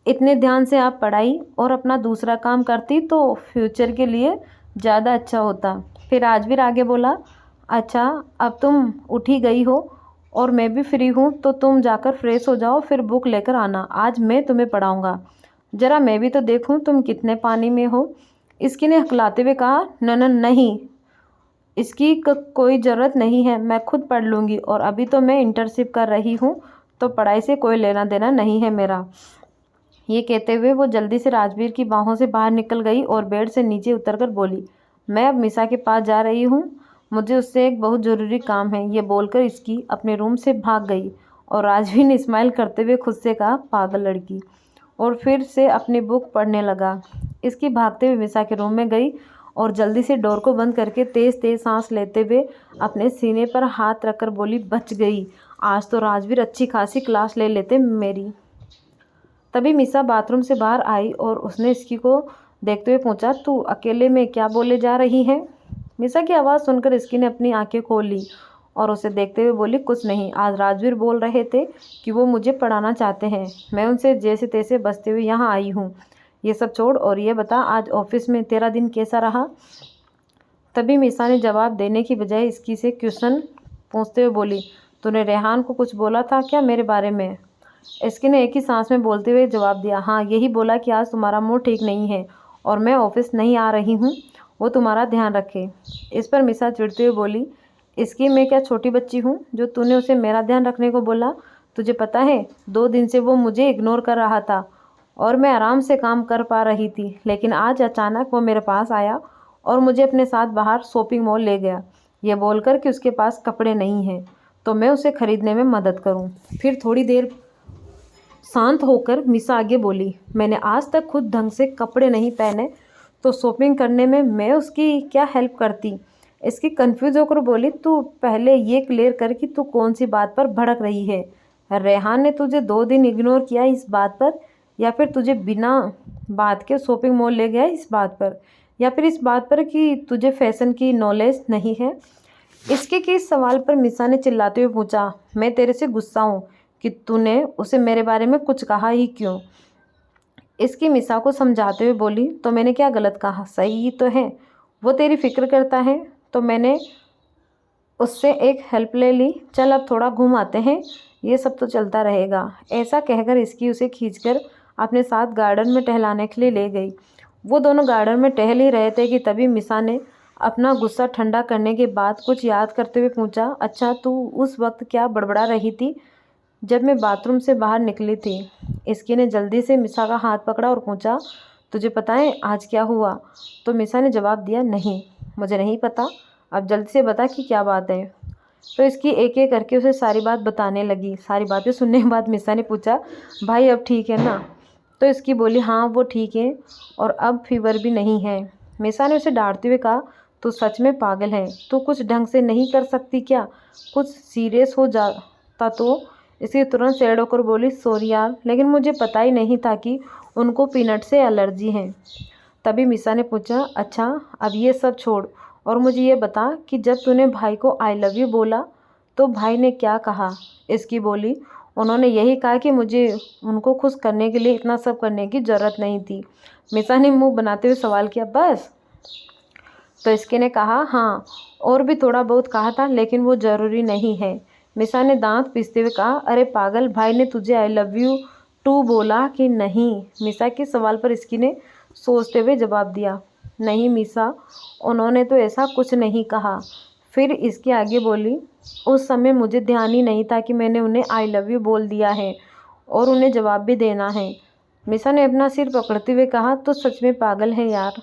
इतने ध्यान से आप पढ़ाई और अपना दूसरा काम करती तो फ्यूचर के लिए ज़्यादा अच्छा होता। फिर राजवीर आगे बोला, अच्छा अब तुम उठ ही गई हो और मैं भी फ्री हूँ, तो तुम जाकर फ्रेश हो जाओ, फिर बुक लेकर आना, आज मैं तुम्हें पढ़ाऊँगा। ज़रा मैं भी तो देखूँ तुम कितने पानी में हो। इसकी ने हकलाते हुए कहा, नहीं, इसकी कोई ज़रूरत नहीं है, मैं खुद पढ़ लूँगी, और अभी तो मैं इंटर्नशिप कर रही हूँ, तो पढ़ाई से कोई लेना देना नहीं है मेरा। ये कहते हुए वो जल्दी से राजवीर की बाहों से बाहर निकल गई और बेड से नीचे उतरकर बोली, मैं अब मिसा के पास जा रही हूँ, मुझे उससे एक बहुत ज़रूरी काम है। ये बोलकर इसकी अपने रूम से भाग गई और राजवीर ने स्माइल करते हुए खुद से कहा, पागल लड़की, और फिर से अपनी बुक पढ़ने लगा। इसकी भागते हुए मिसा के रूम में गई और जल्दी से डोर को बंद करके तेज़ तेज़ सांस लेते हुए अपने सीने पर हाथ रखकर बोली, बच गई, आज तो राजवीर अच्छी खासी क्लास ले लेते मेरी। तभी मिसा बाथरूम से बाहर आई और उसने इसकी को देखते हुए पूछा, तू अकेले में क्या बोले जा रही है? मिसा की आवाज़ सुनकर इसकी ने अपनी आंखें खोल ली और उसे देखते हुए बोली, कुछ नहीं, आज राजवीर बोल रहे थे कि वो मुझे पढ़ाना चाहते हैं, मैं उनसे जैसे तैसे बचते हुए यहाँ आई हूँ। ये सब छोड़ और ये बता, आज ऑफिस में तेरा दिन कैसा रहा? तभी मिसा ने जवाब देने की बजाय इसकी से क्वेश्चन पूछते हुए बोली, तूने रेहान को कुछ बोला था क्या मेरे बारे में? इसकी ने एक ही सांस में बोलते हुए जवाब दिया, हाँ, यही बोला कि आज तुम्हारा मूड ठीक नहीं है और मैं ऑफिस नहीं आ रही हूँ, वो तुम्हारा ध्यान रखे। इस पर मिसा चिढ़ते हुए बोली, इसकी मैं क्या छोटी बच्ची हूँ जो तूने उसे मेरा ध्यान रखने को बोला? तुझे पता है 2 दिन से वो मुझे इग्नोर कर रहा था और मैं आराम से काम कर पा रही थी, लेकिन आज अचानक वो मेरे पास आया और मुझे अपने साथ बाहर शॉपिंग मॉल ले गया, ये बोलकर कि उसके पास कपड़े नहीं हैं तो मैं उसे खरीदने में मदद करूं। फिर थोड़ी देर शांत होकर मिसा आगे बोली, मैंने आज तक खुद ढंग से कपड़े नहीं पहने तो शॉपिंग करने में मैं उसकी क्या हेल्प करती? इसकी कंफ्यूज होकर बोली, तू पहले ये क्लियर कर कि तू कौन सी बात पर भड़क रही है? रेहान ने तुझे 2 दिन इग्नोर किया इस बात पर, या फिर तुझे बिना बात के शॉपिंग मॉल ले गया इस बात पर, या फिर इस बात पर कि तुझे फैशन की नॉलेज नहीं है? इसके के इस सवाल पर मिसा ने चिल्लाते हुए पूछा, मैं तेरे से गुस्सा हूँ कि तूने उसे मेरे बारे में कुछ कहा ही क्यों? इसकी मिसा को समझाते हुए बोली, तो मैंने क्या गलत कहा? सही ही तो है, वो तेरी फिक्र करता है तो मैंने उससे एक हेल्प ले ली, चल अब थोड़ा घूम आते हैं, ये सब तो चलता रहेगा। ऐसा कहकर इसकी उसे खींचकर अपने साथ गार्डन में टहलाने के लिए ले गई। वो दोनों गार्डन में टहल ही रहे थे कि तभी मिसा ने अपना गुस्सा ठंडा करने के बाद कुछ याद करते हुए पूछा, अच्छा तू उस वक्त क्या बड़बड़ा रही थी जब मैं बाथरूम से बाहर निकली थी? इसकी ने जल्दी से मिसा का हाथ पकड़ा और पूछा, तुझे पता है आज क्या हुआ? तो मिसा ने जवाब दिया, नहीं, मुझे नहीं पता, अब जल्दी से बता कि क्या बात है। तो इसकी एक एक करके उसे सारी बात बताने लगी। सारी बातें सुनने के बाद मिसा ने पूछा, भाई अब ठीक है ना? तो इसकी बोली, हाँ वो ठीक है और अब फीवर भी नहीं है। मिसा ने उसे डांटते हुए कहा, तू सच में पागल है, तू कुछ ढंग से नहीं कर सकती क्या? कुछ सीरियस हो जाता तो? इसकी तुरंत सैड होकर बोली, सॉरी यार, लेकिन मुझे पता ही नहीं था कि उनको पीनट से एलर्जी है। तभी मिसा ने पूछा, अच्छा अब ये सब छोड़ और मुझे ये बता कि जब तूने भाई को आई लव यू बोला तो भाई ने क्या कहा? इसकी बोली, उन्होंने यही कहा कि मुझे उनको खुश करने के लिए इतना सब करने की ज़रूरत नहीं थी। मिसा ने मुंह बनाते हुए सवाल किया, बस? तो इसके ने कहा, हाँ, और भी थोड़ा बहुत कहा था लेकिन वो ज़रूरी नहीं है। मिसा ने दांत पीसते हुए कहा, अरे पागल, भाई ने तुझे आई लव यू टू बोला कि नहीं? मिसा के सवाल पर इसकी ने सोचते हुए जवाब दिया, नहीं मिसा, उन्होंने तो ऐसा कुछ नहीं कहा। फिर इसके आगे बोली, उस समय मुझे ध्यान ही नहीं था कि मैंने उन्हें आई लव यू बोल दिया है और उन्हें जवाब भी देना है। मिसा ने अपना सिर पकड़ते हुए कहा, तो सच में पागल है यार।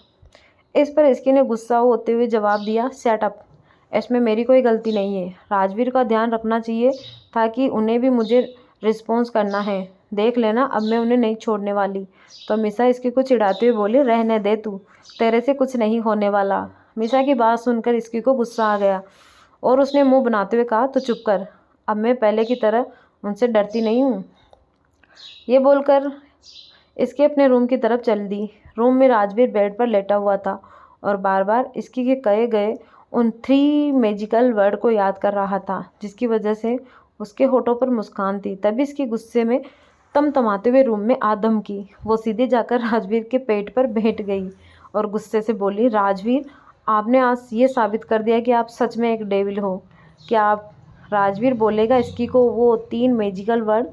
इस पर इसकी ने गुस्सा होते हुए जवाब दिया, सेट अप, इसमें मेरी कोई गलती नहीं है। राजवीर का ध्यान रखना चाहिए था कि उन्हें भी मुझे रिस्पॉन्स करना है, देख लेना अब मैं उन्हें नहीं छोड़ने वाली। तो मिसा इसकी को चिढ़ाते हुए बोली, रहने दे तू, तेरे से कुछ नहीं होने वाला। मिसा की बात सुनकर इसकी को गुस्सा आ गया और उसने मुंह बनाते हुए कहा, तो चुप कर, अब मैं पहले की तरह उनसे डरती नहीं हूँ। ये बोलकर इसकी अपने रूम की तरफ चल दी। रूम में राजवीर बेड पर लेटा हुआ था और बार बार इसकी के कहे गए उन 3 मैजिकल वर्ड को याद कर रहा था, जिसकी वजह से उसके होठों पर मुस्कान थी। तभी इसकी गुस्से में तमतमाते हुए रूम में आदम की वो सीधे जाकर राजवीर के पेट पर बैठ गई और गुस्से से बोली, राजवीर, आपने आज ये साबित कर दिया कि आप सच में एक डेविल हो। क्या आप राजवीर बोलेगा इसकी को वो 3 मैजिकल वर्ड।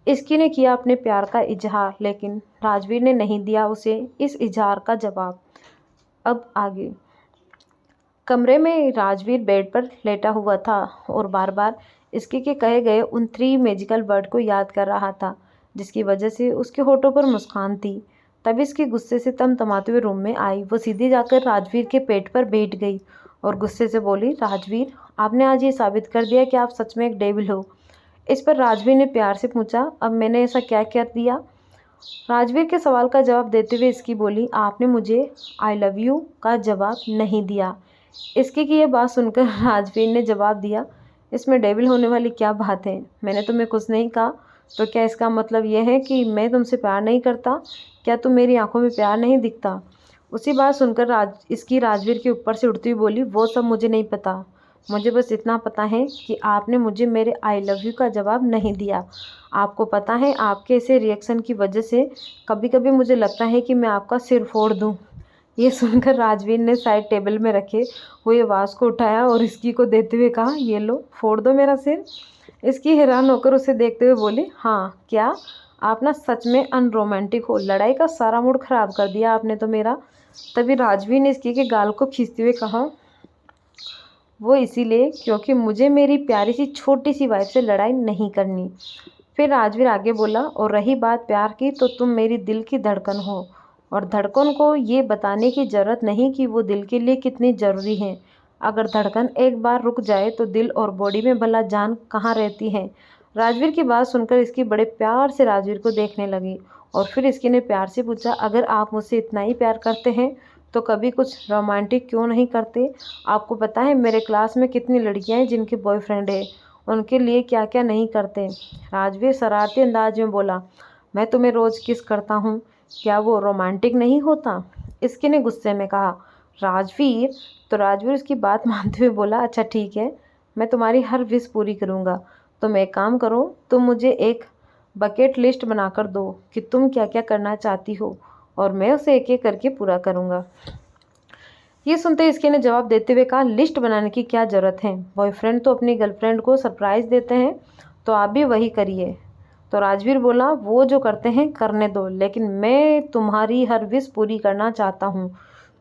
इसकी ने किया अपने प्यार का इजहार, लेकिन राजवीर ने नहीं दिया उसे इस इजहार का जवाब। अब आगे। कमरे में राजवीर बेड पर लेटा हुआ था और बार बार इसके के कहे गए उन 3 मैजिकल वर्ड को याद कर रहा था, जिसकी वजह से उसके होठों पर मुस्कान थी। तभी इसके गुस्से से तमतमाते हुए रूम में आई। वो सीधे जाकर राजवीर के पेट पर बैठ गई और गुस्से से बोली, राजवीर, आपने आज ये साबित कर दिया कि आप सच में एक डेविल हो। इस पर राजवीर ने प्यार से पूछा, अब मैंने ऐसा क्या कर दिया? राजवीर के सवाल का जवाब देते हुए इसकी बोली, आपने मुझे आई लव यू का जवाब नहीं दिया। इसकी की यह बात सुनकर राजवीर ने जवाब दिया, इसमें डेविल होने वाली क्या बात है? मैंने तुम्हें कुछ नहीं कहा, तो क्या इसका मतलब यह है कि मैं तुमसे प्यार नहीं करता? क्या तुम मेरी आंखों में प्यार नहीं दिखता? उसी बात सुनकर इसकी राजवीर के ऊपर से उठती हुई बोली, वो सब मुझे नहीं पता। मुझे बस इतना पता है कि आपने मुझे मेरे आई लव यू का जवाब नहीं दिया। आपको पता है, आपके ऐसे रिएक्शन की वजह से कभी कभी मुझे लगता है कि मैं आपका सिर फोड़ दूँ। ये सुनकर राजवीर ने साइड टेबल में रखे हुए वास को उठाया और इसकी को देते हुए कहा, ये लो, फोड़ दो मेरा सिर। इसकी हैरान होकर उसे देखते हुए बोली, हाँ क्या? आप ना सच में अनरोमांटिक हो। लड़ाई का सारा मूड खराब कर दिया आपने तो मेरा। तभी राजवीर ने इसकी के गाल को खींचते हुए कहा, वो इसीलिए क्योंकि मुझे मेरी प्यारी सी छोटी सी वाइफ से लड़ाई नहीं करनी। फिर राजवीर आगे बोला, और रही बात प्यार की, तो तुम मेरी दिल की धड़कन हो और धड़कन को ये बताने की ज़रूरत नहीं कि वो दिल के लिए कितनी ज़रूरी है। अगर धड़कन एक बार रुक जाए तो दिल और बॉडी में भला जान कहाँ रहती है। राजवीर की बात सुनकर इसकी बड़े प्यार से राजवीर को देखने लगी और फिर इसकी ने प्यार से पूछा, अगर आप मुझसे इतना ही प्यार करते हैं तो कभी कुछ रोमांटिक क्यों नहीं करते? आपको पता है मेरे क्लास में कितनी लड़कियां हैं जिनके बॉयफ्रेंड है, उनके लिए क्या क्या नहीं करते। राजवीर शरारती अंदाज में बोला, मैं तुम्हें रोज़ किस करता हूँ, क्या वो रोमांटिक नहीं होता? इसके ने गुस्से में कहा, राजवीर। तो राजवीर उसकी बात मानते हुए बोला, अच्छा ठीक है, मैं तुम्हारी हर विश पूरी करूँगा। तुम एक काम करो, तुम मुझे एक बकेट लिस्ट बनाकर दो कि तुम क्या क्या करना चाहती हो और मैं उसे एक एक करके पूरा करूँगा। ये सुनते इसके ने जवाब देते हुए कहा, लिस्ट बनाने की क्या ज़रूरत है? बॉयफ्रेंड तो अपनी गर्लफ्रेंड को सरप्राइज़ देते हैं, तो आप भी वही करिए। तो राजवीर बोला, वो जो करते हैं करने दो, लेकिन मैं तुम्हारी हर विश पूरी करना चाहता हूँ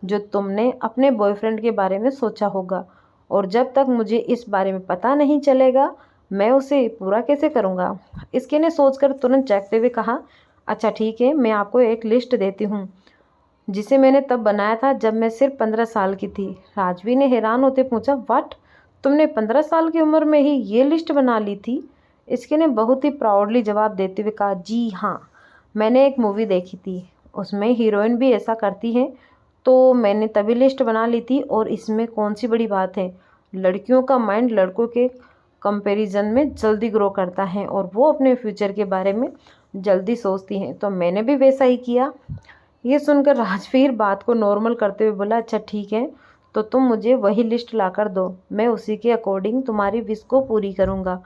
जो तुमने अपने बॉयफ्रेंड के बारे में सोचा होगा, और जब तक मुझे इस बारे में पता नहीं चलेगा मैं उसे पूरा कैसे करूँगा। इसके ने सोचकर तुरंत चेकते हुए कहा, अच्छा ठीक है, मैं आपको एक लिस्ट देती हूँ जिसे मैंने तब बनाया था जब मैं सिर्फ 15 साल की थी। राजवीर ने हैरान होते पूछा, व्हाट? तुमने 15 साल की उम्र में ही ये लिस्ट बना ली थी? इसके ने बहुत ही प्राउडली जवाब देते हुए कहा, जी हाँ, मैंने एक मूवी देखी थी, उसमें हीरोइन भी ऐसा करती है, तो मैंने तभी लिस्ट बना ली थी। और इसमें कौन सी बड़ी बात है? लड़कियों का माइंड लड़कों के कंपैरिजन में जल्दी ग्रो करता है और वो अपने फ्यूचर के बारे में जल्दी सोचती हैं, तो मैंने भी वैसा ही किया। ये सुनकर राजवीर बात को नॉर्मल करते हुए बोला, अच्छा ठीक है, तो तुम मुझे वही लिस्ट ला कर दो, मैं उसी के अकॉर्डिंग तुम्हारी विश को पूरी करूँगा।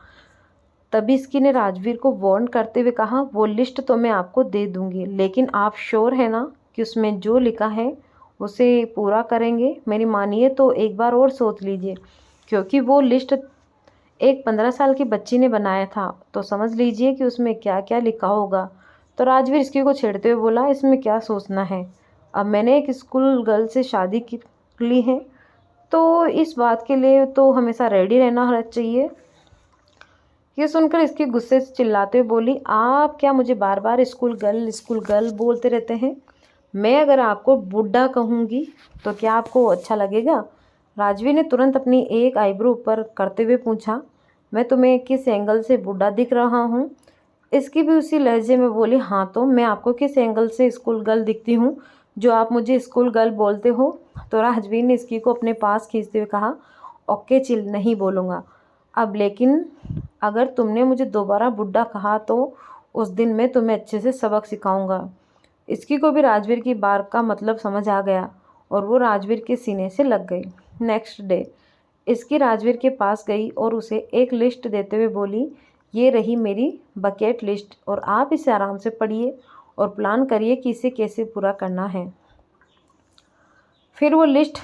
तभी इसकी ने राजवीर को वार्न करते हुए कहा, वो लिस्ट तो मैं आपको दे दूँगी, लेकिन आप श्योर है ना कि उसमें जो लिखा है उसे पूरा करेंगे? मेरी मानिए तो एक बार और सोच लीजिए, क्योंकि वो लिस्ट एक 15 साल की बच्ची ने बनाया था, तो समझ लीजिए कि उसमें क्या क्या लिखा होगा। तो राजवीर इसकी को छेड़ते हुए बोला, इसमें क्या सोचना है, अब मैंने एक स्कूल गर्ल से शादी की ली है, तो इस बात के लिए तो हमेशा रेडी रहना चाहिए। ये सुनकर इसके गुस्से से चिल्लाते हुए बोली, आप क्या मुझे बार बार स्कूल गर्ल बोलते रहते हैं? मैं अगर आपको बुड्ढा कहूँगी तो क्या आपको अच्छा लगेगा? राजवीर ने तुरंत अपनी एक आईब्रो ऊपर करते हुए पूछा, मैं तुम्हें किस एंगल से बुड्ढा दिख रहा हूँ? इसकी भी उसी लहजे में बोली, हाँ तो मैं आपको किस एंगल से स्कूल गर्ल दिखती हूँ जो आप मुझे स्कूल गर्ल बोलते हो? तो राजवीर ने इसकी को अपने पास खींचते हुए कहा, ओके चिल, नहीं बोलूँगा अब, लेकिन अगर तुमने मुझे दोबारा बुड्ढा कहा तो उस दिन मैं तुम्हें अच्छे से सबक सिखाऊंगा। इसकी को भी राजवीर की बात का मतलब समझ आ गया और वो राजवीर के सीने से लग गई। नेक्स्ट डे इसकी राजवीर के पास गई और उसे एक लिस्ट देते हुए बोली, ये रही मेरी बकेट लिस्ट और आप इसे आराम से पढ़िए और प्लान करिए कि इसे कैसे पूरा करना है। फिर वो लिस्ट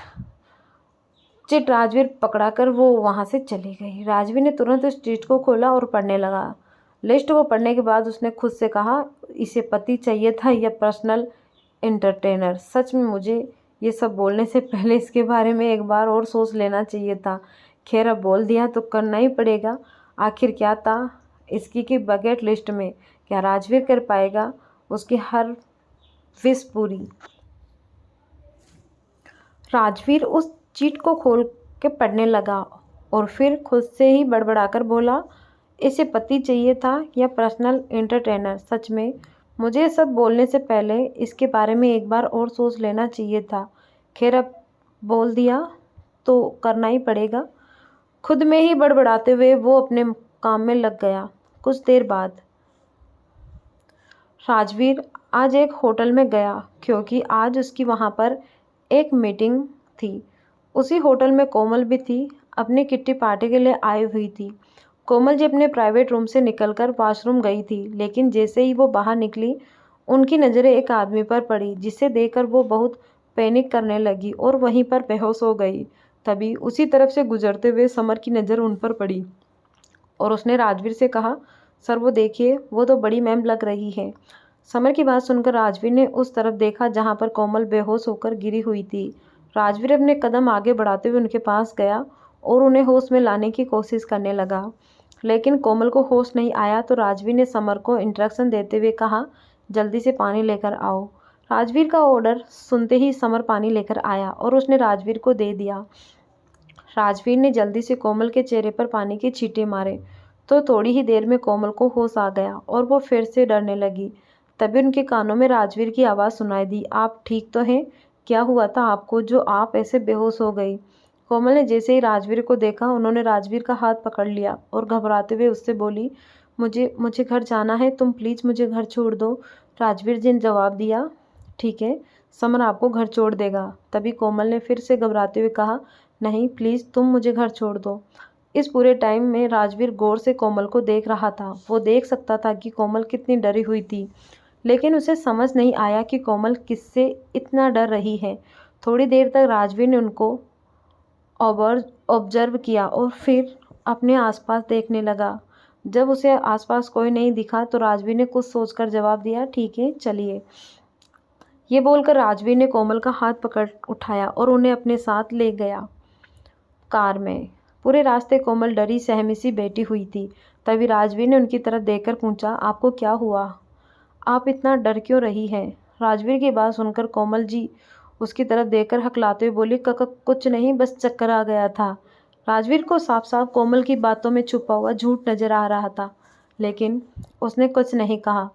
चिट राजवीर पकड़ाकर वो वहाँ से चली गई। राजवीर ने तुरंत उस चिट को खोला और पढ़ने लगा। लिस्ट को पढ़ने के बाद उसने खुद से कहा, इसे पति चाहिए था या पर्सनल एंटरटेनर। सच में मुझे ये सब बोलने से पहले इसके बारे में एक बार और सोच लेना चाहिए था। खैर अब बोल दिया तो करना ही पड़ेगा। आखिर क्या था इसकी की बकेट लिस्ट में? क्या राजवीर कर पाएगा उसकी हर विश पूरी? राजवीर उस चीट को खोल के पढ़ने लगा और फिर खुद से ही बड़बड़ाकर बोला, इसे पति चाहिए था या पर्सनल एंटरटेनर। सच में मुझे ये सब बोलने से पहले इसके बारे में एक बार और सोच लेना चाहिए था। खैर अब बोल दिया तो करना ही पड़ेगा। खुद में ही बड़बड़ाते हुए वो अपने काम में लग गया। कुछ देर बाद राजवीर आज एक होटल में गया क्योंकि आज उसकी वहाँ पर एक मीटिंग थी। उसी होटल में कोमल भी थी, अपनी किट्टी पार्टी के लिए आई हुई थी। कोमल जी अपने प्राइवेट रूम से निकलकर वॉशरूम गई थी, लेकिन जैसे ही वो बाहर निकली उनकी नज़रें एक आदमी पर पड़ी, जिसे देखकर वो बहुत पैनिक करने लगी और वहीं पर बेहोश हो गई। तभी उसी तरफ से गुजरते हुए समर की नज़र उन पर पड़ी और उसने राजवीर से कहा, सर वो देखिए, वो तो बड़ी मैम लग रही है। समर की बात सुनकर राजवीर ने उस तरफ देखा जहाँ पर कोमल बेहोश होकर गिरी हुई थी। राजवीर अपने कदम आगे बढ़ाते हुए उनके पास गया और उन्हें होश में लाने की कोशिश करने लगा, लेकिन कोमल को होश नहीं आया। तो राजवीर ने समर को इंस्ट्रक्शन देते हुए कहा, जल्दी से पानी लेकर आओ। राजवीर का ऑर्डर सुनते ही समर पानी लेकर आया और उसने राजवीर को दे दिया। राजवीर ने जल्दी से कोमल के चेहरे पर पानी के छींटे मारे तो थोड़ी ही देर में कोमल को होश आ गया और वो फिर से डरने लगी। तभी उनके कानों में राजवीर की आवाज़ सुनाई दी, आप ठीक तो हैं? क्या हुआ था आपको जो आप ऐसे बेहोश हो गई? कोमल ने जैसे ही राजवीर को देखा उन्होंने राजवीर का हाथ पकड़ लिया और घबराते हुए उससे बोली, मुझे मुझे घर जाना है, तुम प्लीज़ मुझे घर छोड़ दो। राजवीर जी ने जवाब दिया, ठीक है, समर आपको घर छोड़ देगा। तभी कोमल ने फिर से घबराते हुए कहा, नहीं प्लीज़ तुम मुझे घर छोड़ दो। इस पूरे टाइम में राजवीर गौर से कोमल को देख रहा था। वो देख सकता था कि कोमल कितनी डरी हुई थी, लेकिन उसे समझ नहीं आया कि कोमल किससे इतना डर रही है। थोड़ी देर तक राजवीर ने उनको ऑब्जर्व किया और फिर अपने आसपास देखने लगा। जब उसे आसपास कोई नहीं दिखा तो राजवीर ने कुछ सोचकर जवाब दिया, ठीक है चलिए। ये बोलकर राजवीर ने कोमल का हाथ पकड़ उठाया और उन्हें अपने साथ ले गया कार में। पूरे रास्ते कोमल डरी सहमी सी बैठी हुई थी। तभी राजवीर ने उनकी तरफ देखकर पूछा, आपको क्या हुआ? आप इतना डर क्यों रही हैं? राजवीर की बात सुनकर कोमल जी उसकी तरफ देखकर हकलाते हुए बोली, कुछ नहीं, बस चक्कर आ गया था। राजवीर को साफ साफ कोमल की बातों में छुपा हुआ झूठ नजर आ रहा था, लेकिन उसने कुछ नहीं कहा।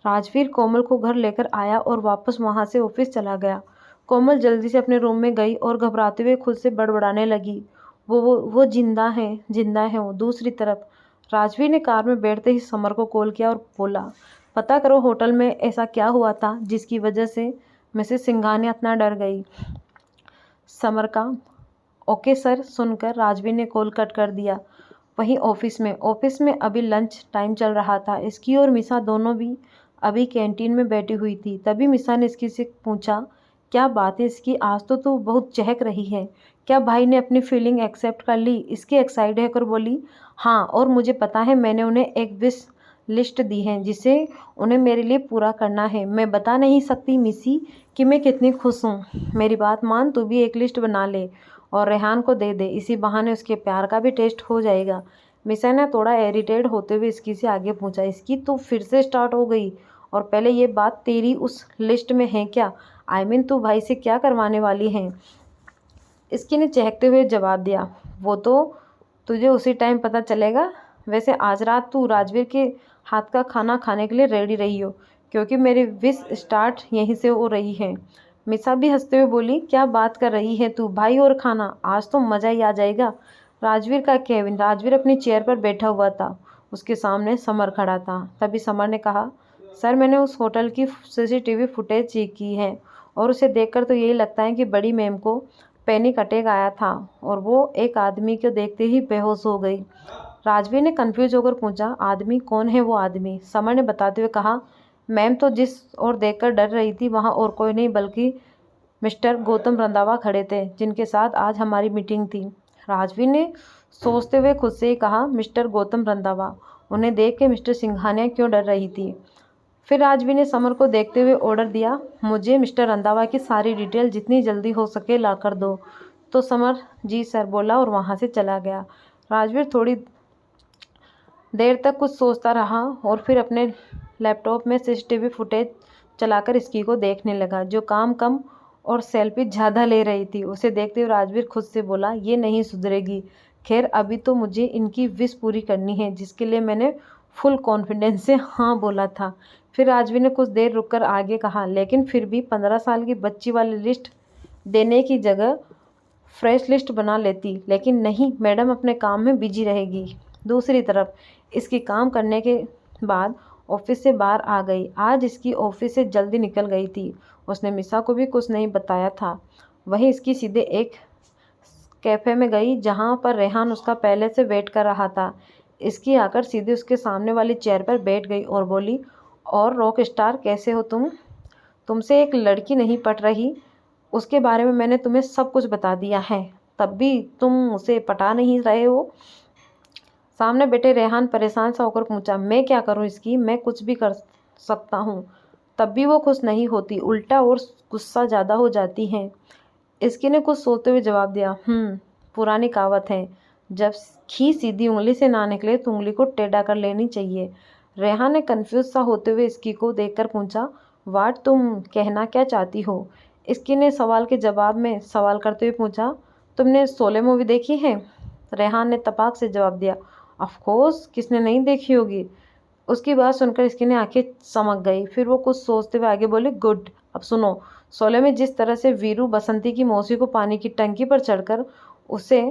राजवीर कोमल को घर लेकर आया और वापस वहाँ से ऑफिस चला गया। कोमल जल्दी से अपने रूम में गई और घबराते हुए खुद से बड़बड़ाने लगी, वो जिंदा है वो। दूसरी तरफ राजवीर ने कार में बैठते ही समर को कॉल किया और बोला, पता करो होटल में ऐसा क्या हुआ था जिसकी वजह से मिसेस सिंघानिया इतना डर गई। समर का ओके सर सुनकर राजवीर ने कॉल कट कर दिया। वहीं ऑफिस में अभी लंच टाइम चल रहा था। इसकी और मिसा दोनों भी अभी कैंटीन में बैठी हुई थी। तभी मिसा ने इसकी से पूछा, क्या बात है इसकी, आज तो तू बहुत चहक रही है। क्या भाई ने अपनी फीलिंग एक्सेप्ट कर ली? इसकी एक्साइटेड होकर बोली, हाँ, और मुझे पता है मैंने उन्हें एक विश लिस्ट दी है जिसे उन्हें मेरे लिए पूरा करना है। मैं बता नहीं सकती मिसी कि मैं कितनी खुश हूँ। मेरी बात मान, तू भी एक लिस्ट बना ले और रेहान को दे दे, इसी बहाने उसके प्यार का भी टेस्ट हो जाएगा। मिसा ने थोड़ा इरिटेट होते हुए इसकी से आगे पूछा, इसकी तो फिर से स्टार्ट हो गई? और पहले ये बात तेरी उस लिस्ट में है क्या? आई मीन तू भाई से क्या करवाने वाली है? इसकी ने चहकते हुए जवाब दिया, वो तो तुझे उसी टाइम पता चलेगा। वैसे आज रात तू राजवीर के हाथ का खाना खाने के लिए रेडी रही हो, क्योंकि मेरी विश स्टार्ट यहीं से हो रही है। मिसा भी हंसते हुए बोली, क्या बात कर रही है तू, भाई और खाना, आज तो मज़ा ही आ जाएगा। राजवीर अपनी चेयर पर बैठा हुआ था। उसके सामने समर खड़ा था। तभी समर ने कहा, सर मैंने उस होटल की सीसीटीवी फुटेज चेक की है और उसे देखकर तो यही लगता है कि बड़ी मैम को पैनिक अटैक आया था और वो एक आदमी को देखते ही बेहोश हो गई। राजवीर ने कंफ्यूज होकर पूछा, आदमी कौन है वो आदमी? समर ने बताते हुए कहा, मैम तो जिस ओर देखकर डर रही थी वहाँ और कोई नहीं बल्कि मिस्टर गौतम रंधावा खड़े थे, जिनके साथ आज हमारी मीटिंग थी। राजवीर ने सोचते हुए खुद से ही कहा, मिस्टर गौतम रंधावा, उन्हें देख के मिस्टर सिंघानिया क्यों डर रही थी? फिर राजवीर ने समर को देखते हुए ऑर्डर दिया, मुझे मिस्टर रंधावा की सारी डिटेल जितनी जल्दी हो सके ला कर दो। तो समर जी सर बोला और वहाँ से चला गया। राजवीर थोड़ी देर तक कुछ सोचता रहा और फिर अपने लैपटॉप में सीसीटीवी फुटेज चलाकर इसकी को देखने लगा, जो काम कम और सेल्फी ज़्यादा ले रही थी। उसे देखते हुए राजवीर खुद से बोला, ये नहीं सुधरेगी। खैर अभी तो मुझे इनकी विश पूरी करनी है, जिसके लिए मैंने फुल कॉन्फिडेंस से हाँ बोला था। फिर राजवीर ने कुछ देर रुककर आगे कहा, लेकिन फिर भी 15 साल की बच्ची वाली लिस्ट देने की जगह फ्रेश लिस्ट बना लेती, लेकिन नहीं, मैडम अपने काम में बिजी रहेगी। दूसरी तरफ इसकी काम करने के बाद ऑफिस से बाहर आ गई। आज इसकी ऑफिस से जल्दी निकल गई थी। उसने मिसा को भी कुछ नहीं बताया था। वहीं इसकी सीधे एक कैफ़े में गई जहां पर रेहान उसका पहले से वेट कर रहा था। इसकी आकर सीधे उसके सामने वाली चेयर पर बैठ गई और बोली, और रॉक स्टार कैसे हो तुम? तुमसे एक लड़की नहीं पट रही, उसके बारे में मैंने तुम्हें सब कुछ बता दिया है, तब भी तुम उसे पटा नहीं रहे हो। सामने बैठे रेहान परेशान सा होकर पूछा, मैं क्या करूं इसकी? मैं कुछ भी कर सकता हूं, तब भी वो खुश नहीं होती, उल्टा और गुस्सा ज़्यादा हो जाती है। इसकी ने कुछ सोचते हुए जवाब दिया, पुरानी कहावत है, जब घी सीधी उंगली से ना निकले तो उंगली को टेढ़ा कर लेनी चाहिए। रेहान ने कन्फ्यूज सा होते हुए इसकी को देखकर पूछा, वाट तुम कहना क्या चाहती हो? इसकी ने सवाल के जवाब में सवाल करते हुए पूछा, तुमने शोले मूवी देखी है? रेहान ने तपाक से जवाब दिया, ऑफ कोर्स, किसने नहीं देखी होगी। उसकी बात सुनकर इसकी ने आंखें चमक गई। फिर वो कुछ सोचते हुए आगे बोली, गुड, अब सुनो, शोले में जिस तरह से वीरू बसंती की मौसी को पानी की टंकी पर चढ़कर उसे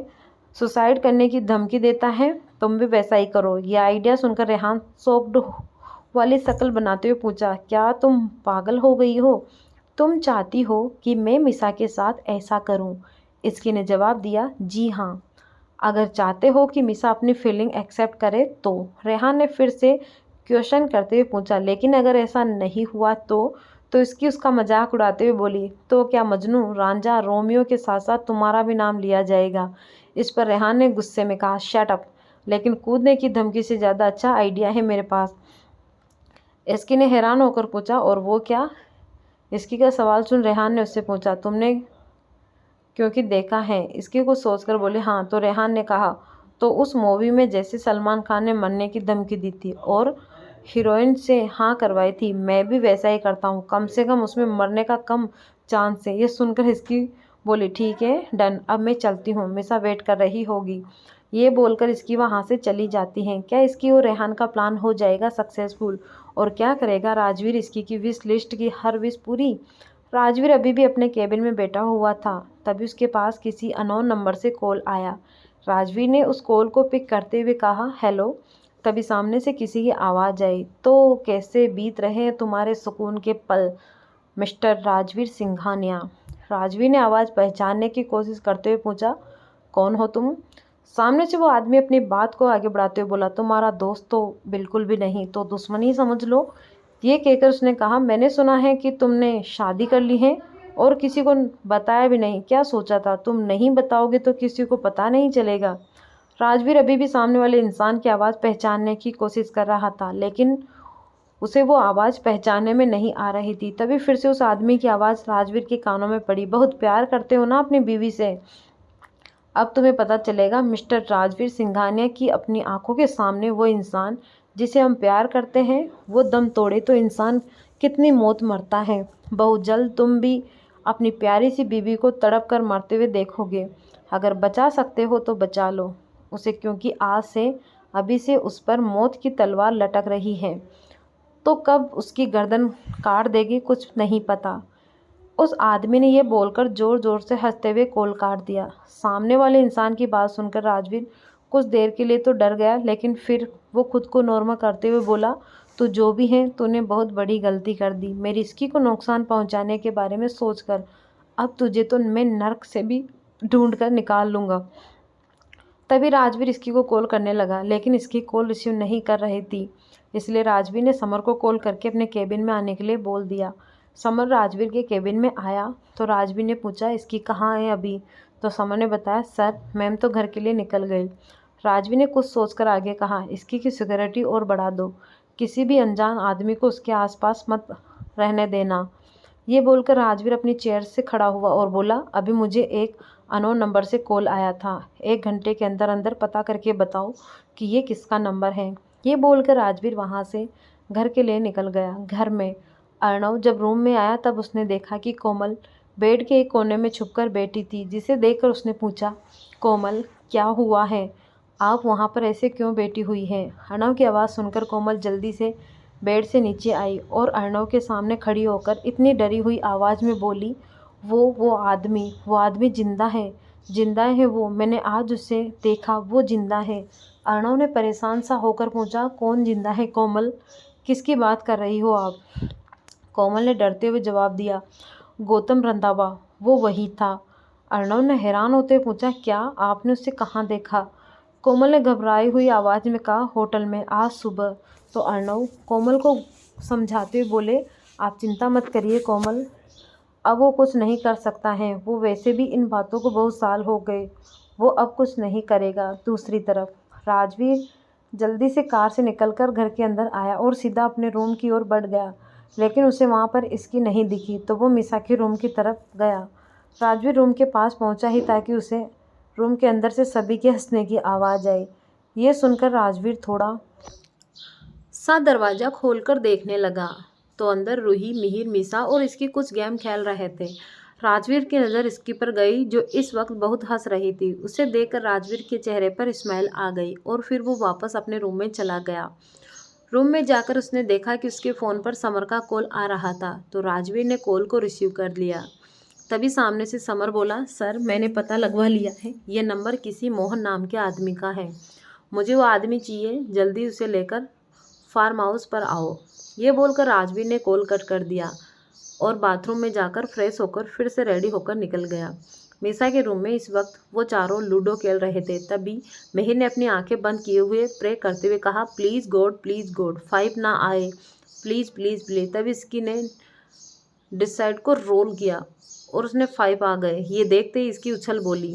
सुसाइड करने की धमकी देता है, तुम भी वैसा ही करो। यह आइडिया सुनकर रेहान शॉक्ड वाली शक्ल बनाते हुए पूछा, क्या तुम पागल हो गई हो? तुम चाहती हो कि मैं मिसा के साथ ऐसा करूं? इसकी ने जवाब दिया, जी हाँ, अगर चाहते हो कि मिसा अपनी फीलिंग एक्सेप्ट करे तो। रेहान ने फिर से क्वेश्चन करते हुए पूछा, लेकिन अगर ऐसा नहीं हुआ तो इसकी उसका मजाक उड़ाते हुए बोली, तो क्या मजनू, रांझा, रोमियो के साथ साथ तुम्हारा भी नाम लिया जाएगा? इस पर रेहान ने गुस्से में कहा, शट अप, लेकिन कूदने की धमकी से ज़्यादा अच्छा आइडिया है मेरे पास। इसकी ने हैरान होकर पूछा, और वो क्या? इसकी का सवाल सुन रेहान ने उससे पूछा, तुमने क्योंकि देखा है? इसकी कुछ सोचकर बोले, हाँ। तो रेहान ने कहा, तो उस मूवी में जैसे सलमान खान ने मरने की धमकी दी थी और हीरोइन से हाँ करवाई थी, मैं भी वैसा ही करता हूँ, कम से कम उसमें मरने का कम चांस है। ये सुनकर इसकी बोली, ठीक है डन, अब मैं चलती हूँ, मिसा वेट कर रही होगी। ये बोलकर इसकी वहाँ से चली जाती हैं। क्या इसकी और रेहान का प्लान हो जाएगा सक्सेसफुल? और क्या करेगा राजवीर इसकी की विश लिस्ट की हर विश पूरी? राजवीर अभी भी अपने केबिन में बैठा हुआ था। तभी उसके पास किसी अननोन नंबर से कॉल आया। राजवीर ने उस कॉल को पिक करते हुए कहा, हेलो। तभी सामने से किसी की आवाज़ आई, तो कैसे बीत रहे हैं तुम्हारे सुकून के पल, मिस्टर राजवीर सिंघानिया? राजवीर ने आवाज़ पहचानने की कोशिश करते हुए पूछा, कौन हो तुम? सामने से वो आदमी अपनी बात को आगे बढ़ाते हुए बोला, तुम्हारा दोस्त तो बिल्कुल भी नहीं, तो दुश्मनी समझ लो। ये कहकर उसने कहा, मैंने सुना है कि तुमने शादी कर ली है और किसी को बताया भी नहीं। क्या सोचा था तुम नहीं बताओगे तो किसी को पता नहीं चलेगा? राजवीर अभी भी सामने वाले इंसान की आवाज़ पहचानने की कोशिश कर रहा था, लेकिन उसे वो आवाज़ पहचानने में नहीं आ रही थी। तभी फिर से उस आदमी की आवाज़ राजवीर के कानों में पड़ी, बहुत प्यार करते हो ना अपनी बीवी से? अब तुम्हें पता चलेगा मिस्टर राजवीर सिंघानिया की अपनी आंखों के सामने वो इंसान जिसे हम प्यार करते हैं, वो दम तोड़े तो इंसान कितनी मौत मरता है। बहुत जल्द तुम भी अपनी प्यारी सी बीवी को तड़प कर मरते हुए देखोगे। अगर बचा सकते हो तो बचा लो उसे, क्योंकि आज से अभी से उस पर मौत की तलवार लटक रही है। तो कब उसकी गर्दन काट देगी कुछ नहीं पता। उस आदमी ने यह बोलकर जोर जोर से हंसते हुए कॉल काट दिया। सामने वाले इंसान की बात सुनकर राजवीर कुछ देर के लिए तो डर गया, लेकिन फिर वो खुद को नॉर्मल करते हुए बोला, तू जो भी है, तूने बहुत बड़ी गलती कर दी। मेरी इसकी को नुकसान पहुंचाने के बारे में सोचकर अब तुझे तो मैं नर्क से भी ढूंढ कर निकाल लूँगा। तभी राजवीर इसकी को कॉल करने लगा, लेकिन इसकी कॉल रिसीव नहीं कर रही थी। इसलिए राजवीर ने समर को कॉल करके अपने केबिन में आने के लिए बोल दिया। समर राजवीर के केबिन में आया तो राजवीर ने पूछा, इसकी कहाँ है अभी? तो समर ने बताया, सर मैम तो घर के लिए निकल गई। राजवीर ने कुछ सोचकर आगे कहा, इसकी की सिक्योरिटी और बढ़ा दो, किसी भी अनजान आदमी को उसके आसपास मत रहने देना। ये बोलकर राजवीर अपनी चेयर से खड़ा हुआ और बोला, अभी मुझे एक अननोन नंबर से कॉल आया था, 1 घंटे के अंदर अंदर पता करके बताओ कि ये किसका नंबर है। ये बोलकर राजवीर वहाँ से घर के लिए निकल गया। घर में अर्णव जब रूम में आया तब उसने देखा कि कोमल बेड के एक कोने में छुपकर बैठी थी, जिसे देखकर उसने पूछा, कोमल क्या हुआ है, आप वहाँ पर ऐसे क्यों बैठी हुई हैं? अर्णव की आवाज़ सुनकर कोमल जल्दी से बेड से नीचे आई और अर्णव के सामने खड़ी होकर इतनी डरी हुई आवाज़ में बोली, वो आदमी जिंदा है वो, मैंने आज उसे देखा, वो जिंदा है। अर्णव ने परेशान सा होकर पूछा, कौन जिंदा है कोमल, किसकी बात कर रही हो आप? कोमल ने डरते हुए जवाब दिया, गौतम रंधावा, वो वही था। अर्णव ने हैरान होते हुए पूछा, क्या आपने उसे कहाँ देखा? कोमल ने घबराई हुई आवाज़ में कहा, होटल में आज सुबह। तो अर्णव कोमल को समझाते हुए बोले, आप चिंता मत करिए कोमल, अब वो कुछ नहीं कर सकता है, वो वैसे भी इन बातों को बहुत साल हो गए, वो अब कुछ नहीं करेगा। दूसरी तरफ राजवीर जल्दी से कार से निकलकर घर के अंदर आया और सीधा अपने रूम की ओर बढ़ गया, लेकिन उसे वहाँ पर इसकी नहीं दिखी तो वो मिसा के रूम की तरफ गया। राजवीर रूम के पास पहुँचा ही ताकि उसे रूम के अंदर से सभी के हंसने की आवाज़ आई। ये सुनकर राजवीर थोड़ा सा दरवाज़ा खोलकर देखने लगा तो अंदर रूही, मिहिर, मिसा और इसकी कुछ गेम खेल रहे थे। राजवीर की नज़र इसकी पर गई जो इस वक्त बहुत हंस रही थी। उसे देखकर राजवीर के चेहरे पर स्माइल आ गई और फिर वो वापस अपने रूम में चला गया। रूम में जाकर उसने देखा कि उसके फ़ोन पर समर का कॉल आ रहा था, तो राजवीर ने कॉल को रिसीव कर लिया। तभी सामने से समर बोला, सर मैंने पता लगवा लिया है, ये नंबर किसी मोहन नाम के आदमी का है, मुझे वो आदमी चाहिए, जल्दी उसे लेकर फार्म हाउस पर आओ। ये बोलकर राजवीर ने कॉल कट कर दिया और बाथरूम में जाकर फ्रेश होकर फिर से रेडी होकर निकल गया। मिसा के रूम में इस वक्त वो चारों लूडो खेल रहे थे। तभी मिहिर ने अपनी आंखें बंद किए हुए प्रे करते हुए कहा, प्लीज़ गॉड 5 ना आए, प्लीज़ प्लीज़ प्लीज़। तभी इसकी ने डिसाइड को रोल किया और उसने 5 आ गए। ये देखते ही इसकी उछल बोली,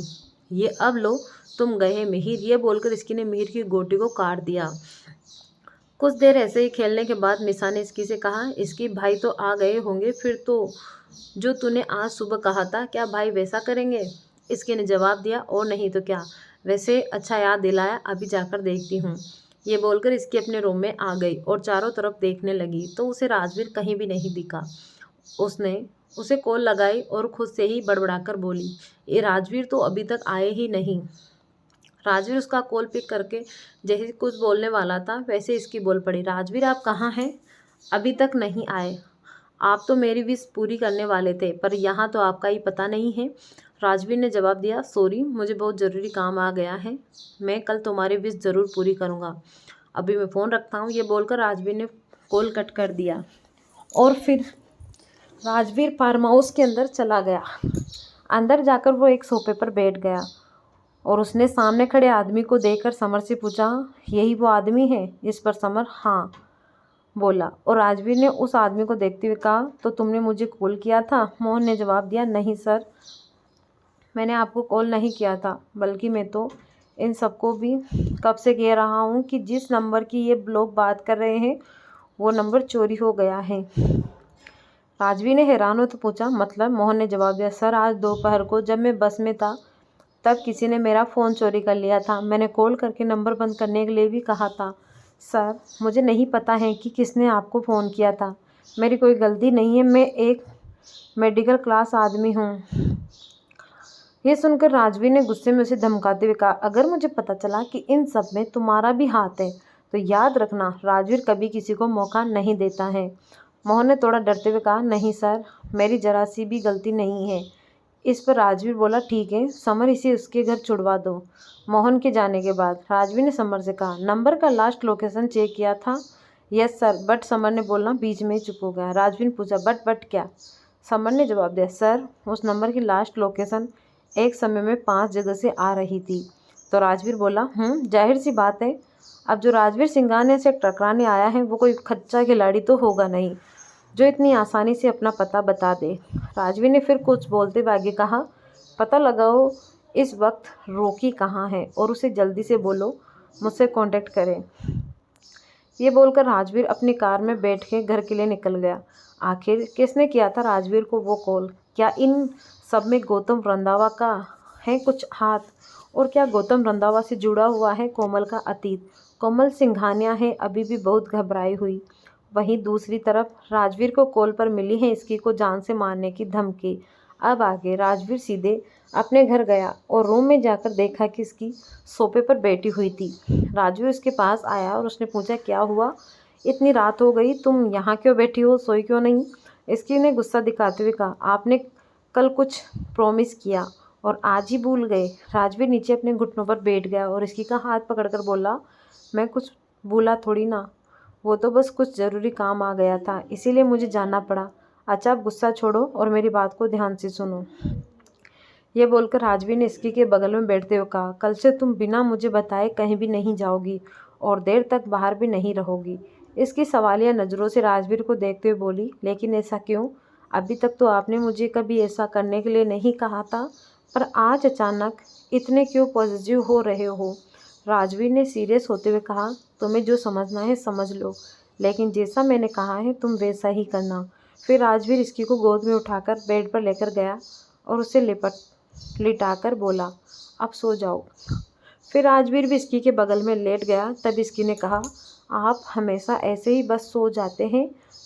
ये अब लो तुम गए मिहिर। ये बोलकर इसकी ने मिहिर की गोटी को काट दिया। कुछ देर ऐसे ही खेलने के बाद मिसा ने इसकी से कहा, इसकी भाई तो आ गए होंगे फिर तो, जो तूने आज सुबह कहा था क्या भाई वैसा करेंगे? इसके ने जवाब दिया, और नहीं तो क्या, वैसे अच्छा याद दिलाया, अभी जाकर देखती हूँ। ये बोलकर इसकी अपने रूम में आ गई और चारों तरफ देखने लगी तो उसे राजवीर कहीं भी नहीं दिखा। उसने उसे कॉल लगाई और खुद से ही बड़बड़ाकर बोली, ये राजवीर तो अभी तक आए ही नहीं। राजवीर उसका कॉल पिक करके जैसे कुछ बोलने वाला था वैसे इसकी बोल पड़ी, राजवीर आप कहाँ हैं? अभी तक नहीं आए? आप तो मेरी विश पूरी करने वाले थे, पर यहाँ तो आपका ही पता नहीं है। राजवीर ने जवाब दिया, सॉरी मुझे बहुत ज़रूरी काम आ गया है, मैं कल तुम्हारी विश ज़रूर पूरी करूँगा, अभी मैं फ़ोन रखता हूँ। ये बोलकर राजवीर ने कॉल कट कर दिया और फिर राजवीर फार्म हाउस के अंदर चला गया। अंदर जाकर वो एक सोफे पर बैठ गया और उसने सामने खड़े आदमी को देखकर समर से पूछा, यही वो आदमी है? इस पर समर हाँ बोला और राजवीर ने उस आदमी को देखते हुए कहा, तो तुमने मुझे कॉल किया था? मोहन ने जवाब दिया, नहीं सर, मैंने आपको कॉल नहीं किया था, बल्कि मैं तो इन सबको भी कब से कह रहा हूँ कि जिस नंबर की ये लोग बात कर रहे हैं वो नंबर चोरी हो गया है। राजवीर ने हैरान हो तो पूछा, मतलब? मोहन ने जवाब दिया, सर आज दोपहर को जब मैं बस में था तब किसी ने मेरा फ़ोन चोरी कर लिया था, मैंने कॉल करके नंबर बंद करने के लिए भी कहा था। सर मुझे नहीं पता है कि किसने आपको फ़ोन किया था, मेरी कोई गलती नहीं है, मैं एक मेडिकल क्लास आदमी हूँ। ये सुनकर राजवीर ने गुस्से में उसे धमकाते हुए कहा, अगर मुझे पता चला कि इन सब में तुम्हारा भी हाथ है तो याद रखना राजवीर कभी किसी को मौका नहीं देता है। मोहन ने थोड़ा डरते हुए कहा, नहीं सर, मेरी जरा सी भी गलती नहीं है, इस पर राजवीर बोला ठीक है, समर इसे उसके घर छुड़वा दो। मोहन के जाने के बाद राजवीर ने समर से कहा, नंबर का लास्ट लोकेशन चेक किया था? यस सर, बट समर ने बोलना बीच में ही चुप हो गया। राजवीर ने पूछा बट क्या? समर ने जवाब दिया, सर उस नंबर की लास्ट लोकेशन एक समय में 5 जगह से आ रही थी। तो राजवीर बोला, जाहिर सी बात है, अब जो राजवीर सिंघानिया से टकराने आया है वो कोई कच्चा खिलाड़ी तो होगा नहीं जो इतनी आसानी से अपना पता बता दे। राजवीर ने फिर कुछ बोलते हुए आगे कहा, पता लगाओ इस वक्त रोकी कहाँ है और उसे जल्दी से बोलो मुझसे कांटेक्ट करें। ये बोलकर राजवीर अपनी कार में बैठ के घर के लिए निकल गया। आखिर किसने किया था राजवीर को वो कॉल? क्या इन सब में गौतम रंधावा का है कुछ हाथ? और क्या गौतम रंधावा से जुड़ा हुआ है कोमल का अतीत? कोमल सिंघानिया है अभी भी बहुत घबराई हुई। वहीं दूसरी तरफ राजवीर को कॉल पर मिली है इसकी को जान से मारने की धमकी। अब आगे राजवीर सीधे अपने घर गया और रूम में जाकर देखा कि इसकी सोफे पर बैठी हुई थी। राजवीर उसके पास आया और उसने पूछा, क्या हुआ? इतनी रात हो गई, तुम यहाँ क्यों बैठी हो, सोई क्यों नहीं? इसकी ने गुस्सा दिखाते हुए कहा, आपने कल कुछ प्रॉमिस किया और आज ही भूल गए। राजवीर नीचे अपने घुटनों पर बैठ गया और इसकी का हाथ पकड़कर बोला, मैं कुछ भूला थोड़ी ना, वो तो बस कुछ ज़रूरी काम आ गया था इसीलिए मुझे जाना पड़ा। अच्छा आप गुस्सा छोड़ो और मेरी बात को ध्यान से सुनो। ये बोलकर राजवीर ने इसकी के बगल में बैठते हुए कहा, कल से तुम बिना मुझे बताए कहीं भी नहीं जाओगी और देर तक बाहर भी नहीं रहोगी। इसकी सवालिया नज़रों से राजवीर को देखते हुए बोली, लेकिन ऐसा क्यों? अभी तक तो आपने मुझे कभी ऐसा करने के लिए नहीं कहा था, पर आज अचानक इतने क्यों पॉजिटिव हो रहे हो? राजवीर ने सीरियस होते हुए कहा, तुम्हें जो समझना है समझ लो, लेकिन जैसा मैंने कहा है तुम वैसा ही करना। फिर राजवीर इसकी को गोद में उठाकर बेड पर लेकर गया और उसे लिटाकर बोला, अब सो जाओ। फिर राजवीर भी इसकी के बगल में लेट गया। तब इसकी ने कहा, आप हमेशा ऐसे ही बस सो जाते हैं?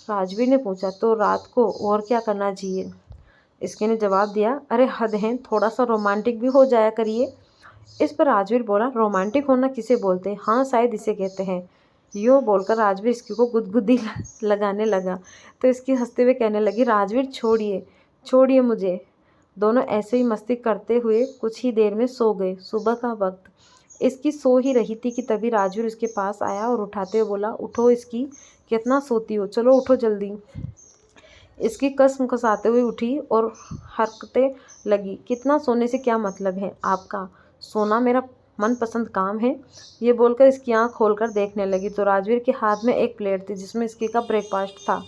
राजवीर ने पूछा, तो रात को और क्या करना चाहिए? इसकी ने जवाब दिया, अरे हद है, थोड़ा सा रोमांटिक भी हो जाया करिए। इस पर राजवीर बोला, रोमांटिक होना किसे बोलते हैं? हाँ शायद इसे कहते हैं। यूँ बोलकर राजवीर इसकी को गुदगुदी लगाने लगा तो इसकी हंसते हुए कहने लगी, राजवीर छोड़िए छोड़िए मुझे। दोनों ऐसे ही मस्ती करते हुए कुछ ही देर में सो गए। सुबह का वक्त इसकी सो ही रही थी कि तभी राजवीर उसके पास आया और उठाते हुए बोला, उठो इसकी, कितना सोती हो, चलो उठो जल्दी। इसकी कसम कसाते हुए उठी और हरकतें लगी, कितना सोने से क्या मतलब है आपका? सोना मेरा मनपसंद काम है। ये बोलकर इसकी आँख खोलकर देखने लगी तो राजवीर के हाथ में एक प्लेट थी जिसमें इसकी का ब्रेकफास्ट था।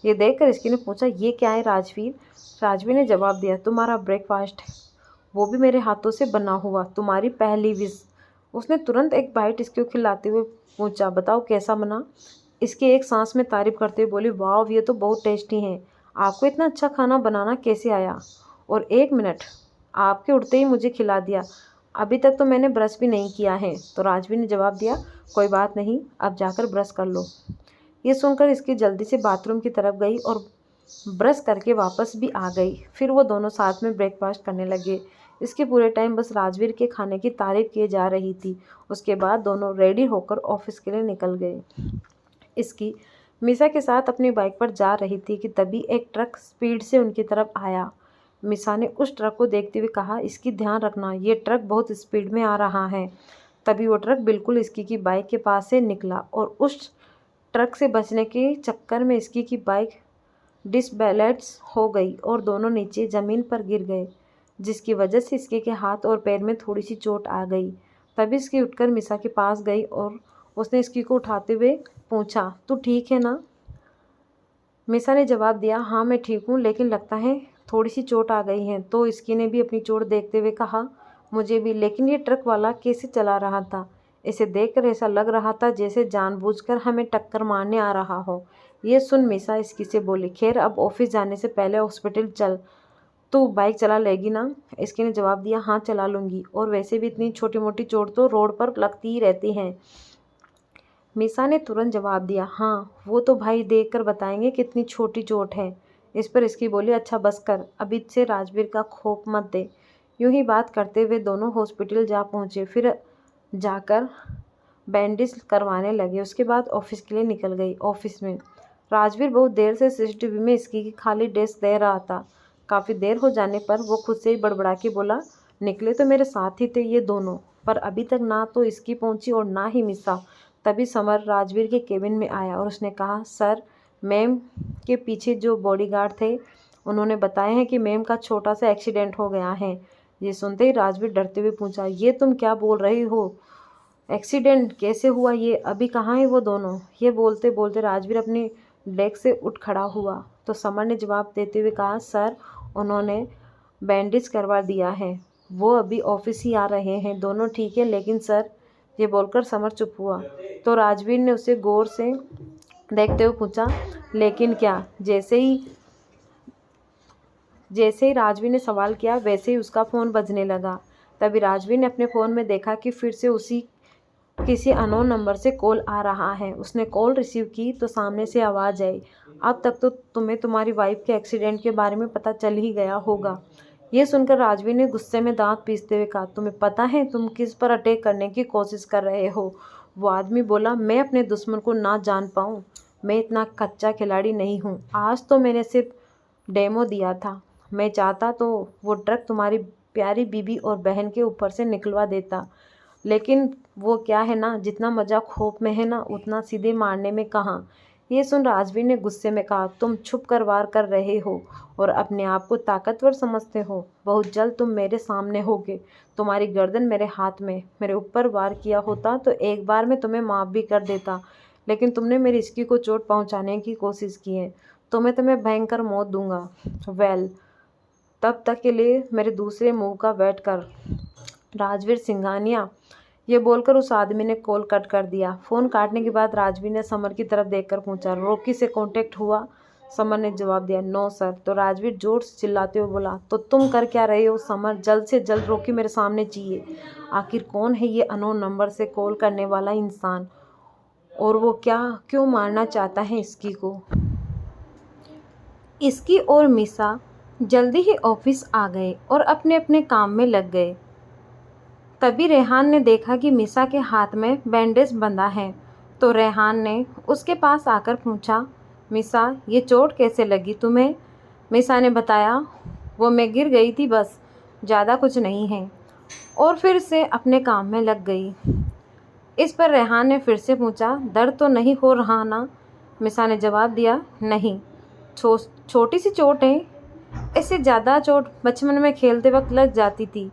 ये देखकर इसकी ने पूछा, ये क्या है राजवीर? राजवीर ने जवाब दिया, तुम्हारा ब्रेकफास्ट है, वो भी मेरे हाथों से बना हुआ, तुम्हारी पहली विश। उसने तुरंत एक बाइट इसको खिलाते हुए पूछा, बताओ कैसा बना? इसकी एक सांस में तारीफ करते हुए बोली, वाह ये तो बहुत टेस्टी है, आपको इतना अच्छा खाना बनाना कैसे आया? और 1 मिनट, आपके उठते ही मुझे खिला दिया, अभी तक तो मैंने ब्रश भी नहीं किया है। तो राजवीर ने जवाब दिया, कोई बात नहीं, अब जाकर ब्रश कर लो। ये सुनकर इसकी जल्दी से बाथरूम की तरफ गई और ब्रश करके वापस भी आ गई। फिर वो दोनों साथ में ब्रेकफास्ट करने लगे। इसके पूरे टाइम बस राजवीर के खाने की तारीफ किए जा रही थी। उसके बाद दोनों रेडी होकर ऑफिस के लिए निकल गए। इसकी मिसा के साथ अपनी बाइक पर जा रही थी कि तभी एक ट्रक स्पीड से उनकी तरफ आया। मिसा ने उस ट्रक को देखते हुए कहा, इसकी ध्यान रखना, ये ट्रक बहुत स्पीड में आ रहा है। तभी वो ट्रक बिल्कुल इसकी की बाइक के पास से निकला और उस ट्रक से बचने के चक्कर में इसकी की बाइक डिसबैलेंस हो गई और दोनों नीचे ज़मीन पर गिर गए, जिसकी वजह से इसके के हाथ और पैर में थोड़ी सी चोट आ गई। तभी इसकी उठकर मिसा के पास गई और उसने इसकी को उठाते हुए पूछा, तू ठीक है ना? मिसा ने जवाब दिया, हाँ मैं ठीक हूँ, लेकिन लगता है थोड़ी सी चोट आ गई है। तो इसकी ने भी अपनी चोट देखते हुए कहा, मुझे भी, लेकिन ये ट्रक वाला कैसे चला रहा था? इसे देखकर ऐसा लग रहा था जैसे जानबूझकर हमें टक्कर मारने आ रहा हो। ये सुन मिसा इसकी से बोली, खैर अब ऑफिस जाने से पहले हॉस्पिटल चल, तू बाइक चला लेगी ना? इसकी ने जवाब दिया, हाँ चला लूँगी, और वैसे भी इतनी छोटी मोटी चोट तो रोड पर लगती ही रहती हैं। मिसा ने तुरंत जवाब दिया, हाँ वो तो भाई देख कर बताएंगे कितनी छोटी चोट है। इस पर इसकी बोली, अच्छा बस कर, अभी से राजवीर का खौफ मत दे। यूं ही बात करते हुए दोनों हॉस्पिटल जा पहुँचे। फिर जाकर बैंडेज करवाने लगे। उसके बाद ऑफिस के लिए निकल गई। ऑफिस में राजवीर बहुत देर से सीसीटीवी में इसकी खाली डेस्क दे रहा था। काफ़ी देर हो जाने पर वो खुद से ही बड़बड़ा के बोला, निकले तो मेरे साथ ही थे ये दोनों, पर अभी तक ना तो इसकी पहुंची और ना ही मिसा। तभी समर राजवीर के केबिन में आया और उसने कहा, सर, मैम के पीछे जो बॉडीगार्ड थे उन्होंने बताया है कि मैम का छोटा सा एक्सीडेंट हो गया है। ये सुनते ही राजवीर डरते हुए पूछा, ये तुम क्या बोल रही हो? एक्सीडेंट कैसे हुआ ये? अभी कहाँ है वो दोनों? ये बोलते बोलते राजवीर अपनी डेस्क से उठ खड़ा हुआ तो समर ने जवाब देते हुए कहा, सर, उन्होंने बैंडेज करवा दिया है, वो अभी ऑफिस ही आ रहे हैं, दोनों ठीक है। लेकिन सर, ये बोलकर समर चुप हुआ तो राजवीर ने उसे गौर से देखते हुए पूछा, लेकिन क्या? जैसे ही राजवीर ने सवाल किया वैसे ही उसका फ़ोन बजने लगा। तभी राजवीर ने अपने फ़ोन में देखा कि फिर से उसी किसी अननोन नंबर से कॉल आ रहा है। उसने कॉल रिसीव की तो सामने से आवाज़ आई, अब तक तो तुम्हें तुम्हारी वाइफ के एक्सीडेंट के बारे में पता चल ही गया होगा। यह सुनकर राजवीर ने गुस्से में दांत पीसते हुए कहा, तुम्हें पता है तुम किस पर अटैक करने की कोशिश कर रहे हो? वो आदमी बोला, मैं अपने दुश्मन को ना जान पाऊँ, मैं इतना कच्चा खिलाड़ी नहीं हूँ। आज तो मैंने सिर्फ डेमो दिया था, मैं चाहता तो वो ट्रक तुम्हारी प्यारी बीबी और बहन के ऊपर से निकलवा देता, लेकिन वो क्या है ना, जितना मज़ा खौफ में है ना, उतना सीधे मारने में कहाँ। ये सुन राजवीर ने गुस्से में कहा, तुम छुप कर वार कर रहे हो और अपने आप को ताकतवर समझते हो। बहुत जल्द तुम मेरे सामने होगे, तुम्हारी गर्दन मेरे हाथ में। मेरे ऊपर वार किया होता तो एक बार में तुम्हें माफ़ भी कर देता, लेकिन तुमने मेरी इसकी को चोट पहुंचाने की कोशिश की है, तो मैं तुम्हें भयंकर मौत दूंगा। वेल, तब तक के लिए मेरे दूसरे मूव का वेट कर, राजवीर सिंघानिया। ये बोलकर उस आदमी ने कॉल कट कर दिया। फ़ोन काटने के बाद राजवीर ने समर की तरफ देखकर पूछा, रॉकी से कांटेक्ट हुआ? समर ने जवाब दिया, नो सर। तो राजवीर जोर से चिल्लाते हुए बोला, तो तुम कर क्या रहे हो समर? जल्द से जल्द रॉकी मेरे सामने चाहिए। आखिर कौन है ये अननोन नंबर से कॉल करने वाला इंसान, और वो क्यों मारना चाहता है इसकी को? इसकी और मिसा जल्दी ही ऑफिस आ गए और अपने अपने काम में लग गए। तभी रेहान ने देखा कि मिसा के हाथ में बैंडेज बंधा है, तो रेहान ने उसके पास आकर पूछा, मिसा, ये चोट कैसे लगी तुम्हें? मिसा ने बताया, वो मैं गिर गई थी बस, ज़्यादा कुछ नहीं है, और फिर से अपने काम में लग गई। इस पर रेहान ने फिर से पूछा, दर्द तो नहीं हो रहा ना? मिसा ने जवाब दिया, नहीं, छोटी सी चोट है, इससे ज़्यादा चोट बचपन में खेलते वक्त लग जाती थी।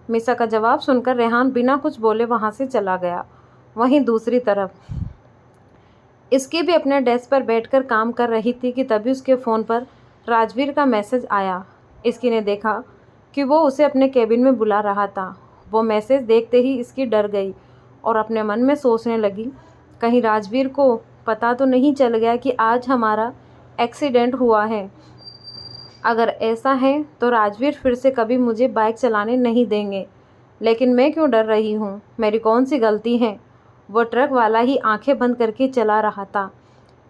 मिसा का जवाब सुनकर रेहान बिना कुछ बोले वहाँ से चला गया। वहीं दूसरी तरफ इसकी भी अपने डेस्क पर बैठकर काम कर रही थी कि तभी उसके फ़ोन पर राजवीर का मैसेज आया। इसकी ने देखा कि वो उसे अपने केबिन में बुला रहा था। वो मैसेज देखते ही इसकी डर गई और अपने मन में सोचने लगी, कहीं राजवीर को पता तो नहीं चल गया कि आज हमारा एक्सीडेंट हुआ है। अगर ऐसा है तो राजवीर फिर से कभी मुझे बाइक चलाने नहीं देंगे। लेकिन मैं क्यों डर रही हूँ? मेरी कौन सी गलती है? वो ट्रक वाला ही आंखें बंद करके चला रहा था।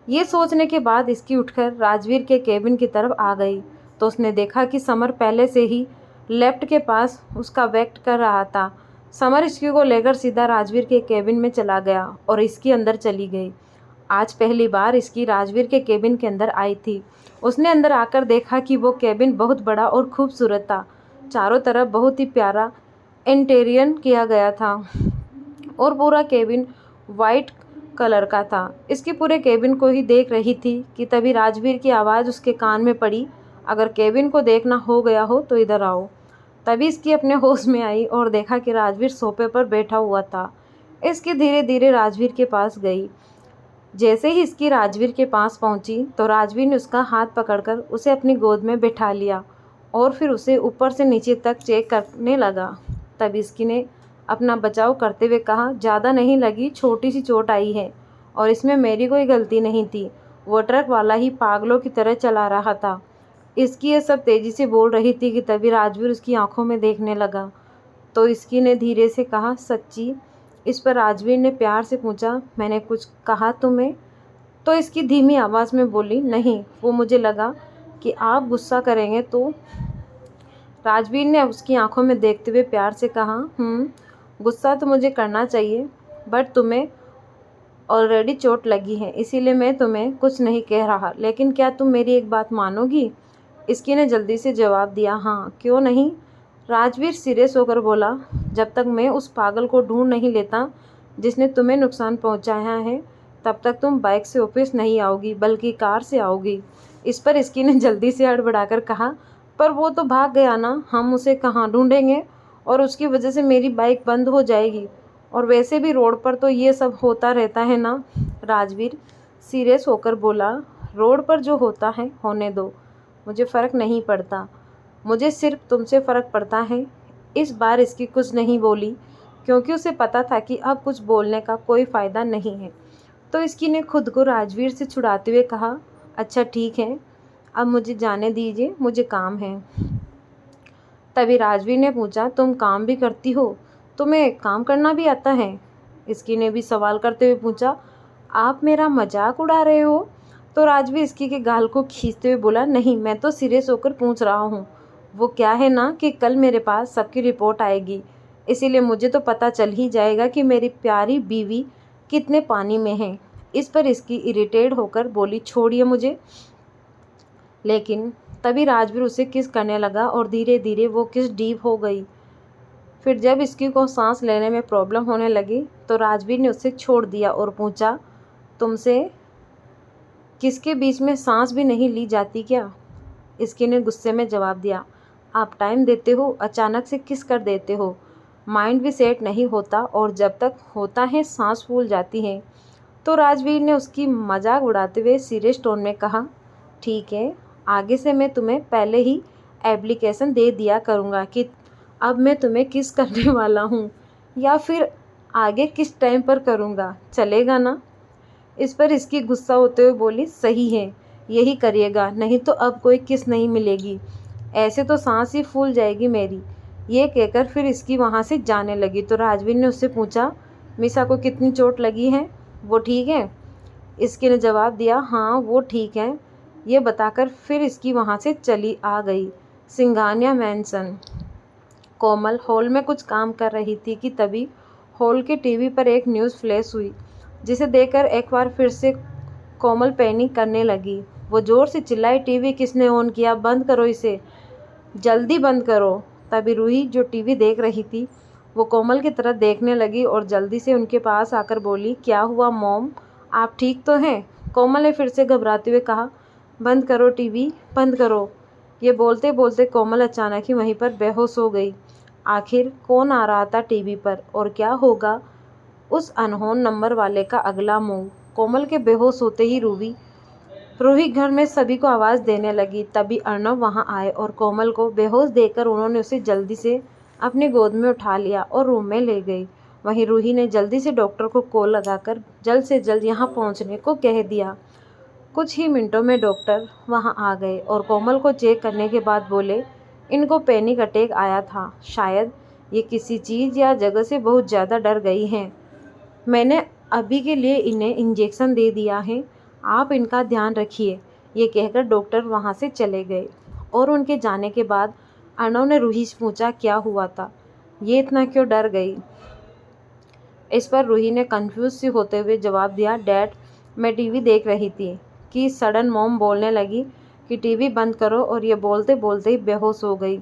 ये सोचने के बाद इसकी उठकर राजवीर के केबिन की तरफ आ गई तो उसने देखा कि समर पहले से ही लेफ्ट के पास उसका वेट कर रहा था। समर इसकी को लेकर सीधा राजवीर के केबिन में चला गया और इसकी अंदर चली गई। आज पहली बार इसकी राजवीर के केबिन के अंदर आई थी। उसने अंदर आकर देखा कि वो केबिन बहुत बड़ा और खूबसूरत था। चारों तरफ बहुत ही प्यारा इंटीरियर किया गया था और पूरा केबिन वाइट कलर का था। इसकी पूरे केबिन को ही देख रही थी कि तभी राजवीर की आवाज़ उसके कान में पड़ी, अगर केबिन को देखना हो गया हो तो इधर आओ। तभी इसकी अपने होश में आई और देखा कि राजवीर सोफे पर बैठा हुआ था। इसकी धीरे धीरे राजवीर के पास गई। जैसे ही इसकी राजवीर के पास पहुंची तो राजवीर ने उसका हाथ पकड़कर उसे अपनी गोद में बिठा लिया और फिर उसे ऊपर से नीचे तक चेक करने लगा। तब इसकी ने अपना बचाव करते हुए कहा, ज़्यादा नहीं लगी, छोटी सी चोट आई है और इसमें मेरी कोई गलती नहीं थी, वो ट्रक वाला ही पागलों की तरह चला रहा था। इसकी ये सब तेज़ी से बोल रही थी कि तभी राजवीर उसकी आंखों में देखने लगा। तो इसकी ने धीरे से कहा, सच्ची? इस पर राजवीर ने प्यार से पूछा, मैंने कुछ कहा तुम्हें? तो इसकी धीमी आवाज़ में बोली, नहीं, वो मुझे लगा कि आप गुस्सा करेंगे तो। राजवीर ने उसकी आंखों में देखते हुए प्यार से कहा, गुस्सा तो मुझे करना चाहिए, बट तुम्हें ऑलरेडी चोट लगी है, इसीलिए मैं तुम्हें कुछ नहीं कह रहा। लेकिन क्या तुम मेरी एक बात मानोगी? इसकी ने जल्दी से जवाब दिया, हाँ क्यों नहीं। राजवीर सीरियस होकर बोला, जब तक मैं उस पागल को ढूंढ नहीं लेता जिसने तुम्हें नुकसान पहुंचाया है तब तक तुम बाइक से ऑफिस नहीं आओगी बल्कि कार से आओगी। इस पर इसकी ने जल्दी से हड़बड़ाकर कहा, पर वो तो भाग गया ना, हम उसे कहाँ ढूंढेंगे और उसकी वजह से मेरी बाइक बंद हो जाएगी। और वैसे भी रोड पर तो ये सब होता रहता है ना। राजवीर सीरियस होकर बोला, रोड पर जो होता है होने दो, मुझे फ़र्क नहीं पड़ता, मुझे सिर्फ तुमसे फ़र्क पड़ता है। इस बार इसकी कुछ नहीं बोली क्योंकि उसे पता था कि अब कुछ बोलने का कोई फ़ायदा नहीं है। तो इसकी ने खुद को राजवीर से छुड़ाते हुए कहा, अच्छा ठीक है, अब मुझे जाने दीजिए, मुझे काम है। तभी राजवीर ने पूछा, तुम काम भी करती हो, तुम्हें काम करना भी आता है? इसकी ने भी सवाल करते हुए पूछा, आप मेरा मजाक उड़ा रहे हो? तो राजवीर इसकी के गाल को खींचते हुए बोला, नहीं मैं तो सीरियस होकर पूछ रहा हूँ। वो क्या है ना कि कल मेरे पास सबकी रिपोर्ट आएगी, इसीलिए मुझे तो पता चल ही जाएगा कि मेरी प्यारी बीवी कितने पानी में है। इस पर इसकी इरिटेट होकर बोली, छोड़िए मुझे। लेकिन तभी राजवीर उसे किस करने लगा और धीरे धीरे वो किस डीप हो गई। फिर जब इसकी को सांस लेने में प्रॉब्लम होने लगी तो राजवीर ने उसे छोड़ दिया और पूछा, तुमसे किसके बीच में सांस भी नहीं ली जाती क्या? इसकी ने गुस्से में जवाब दिया, आप टाइम देते हो, अचानक से किस कर देते हो, माइंड भी सेट नहीं होता और जब तक होता है सांस फूल जाती है। तो राजवीर ने उसकी मजाक उड़ाते हुए सीरियस टोन में कहा, ठीक है, आगे से मैं तुम्हें पहले ही एप्लीकेशन दे दिया करूँगा कि अब मैं तुम्हें किस करने वाला हूँ या फिर आगे किस टाइम पर करूँगा, चलेगा ना? इस पर इसकी गुस्सा होते हुए बोली, सही है, यही करिएगा, नहीं तो अब कोई किस नहीं मिलेगी, ऐसे तो सांस ही फूल जाएगी मेरी। ये कहकर फिर इसकी वहाँ से जाने लगी। तो राजवीर ने उससे पूछा, मिसा को कितनी चोट लगी है, वो ठीक है? इसकी ने जवाब दिया, हाँ वो ठीक है। ये बताकर फिर इसकी वहाँ से चली आ गई। सिंघानिया मैंसन। कोमल हॉल में कुछ काम कर रही थी कि तभी हॉल के टीवी पर एक न्यूज़ फ्लैश हुई, जिसे देखकर एक बार फिर से कोमल पैनिक करने लगी। वो ज़ोर से चिल्लाई, टीवी किसने ऑन किया, बंद करो इसे, जल्दी बंद करो। तभी रूही जो टीवी देख रही थी वो कोमल की तरफ देखने लगी और जल्दी से उनके पास आकर बोली, क्या हुआ मॉम, आप ठीक तो हैं? कोमल ने फिर से घबराते हुए कहा, बंद करो टीवी, बंद करो। ये बोलते बोलते कोमल अचानक ही वहीं पर बेहोश हो गई। आखिर कौन आ रहा था टीवी पर और क्या होगा उस अनहोन नंबर वाले का अगला मूव? कोमल के बेहोश होते ही रूही घर में सभी को आवाज़ देने लगी। तभी अर्णव वहां आए और कोमल को बेहोश देखकर उन्होंने उसे जल्दी से अपनी गोद में उठा लिया और रूम में ले गई। वहीं रूही ने जल्दी से डॉक्टर को कॉल लगाकर जल्द से जल्द यहाँ पहुँचने को कह दिया। कुछ ही मिनटों में डॉक्टर वहां आ गए और कोमल को चेक करने के बाद बोले, इनको पैनिक अटैक आया था, शायद ये किसी चीज़ या जगह से बहुत ज़्यादा डर गई हैं। मैंने अभी के लिए इन्हें इंजेक्शन दे दिया है, आप इनका ध्यान रखिए। ये कहकर डॉक्टर वहाँ से चले गए। और उनके जाने के बाद अर्णव ने रूही से पूछा, क्या हुआ था, ये इतना क्यों डर गई? इस पर रूही ने कंफ्यूज सी होते हुए जवाब दिया, डैड मैं टीवी देख रही थी कि सडन मॉम बोलने लगी कि टीवी बंद करो और ये बोलते बोलते ही बेहोश हो गई।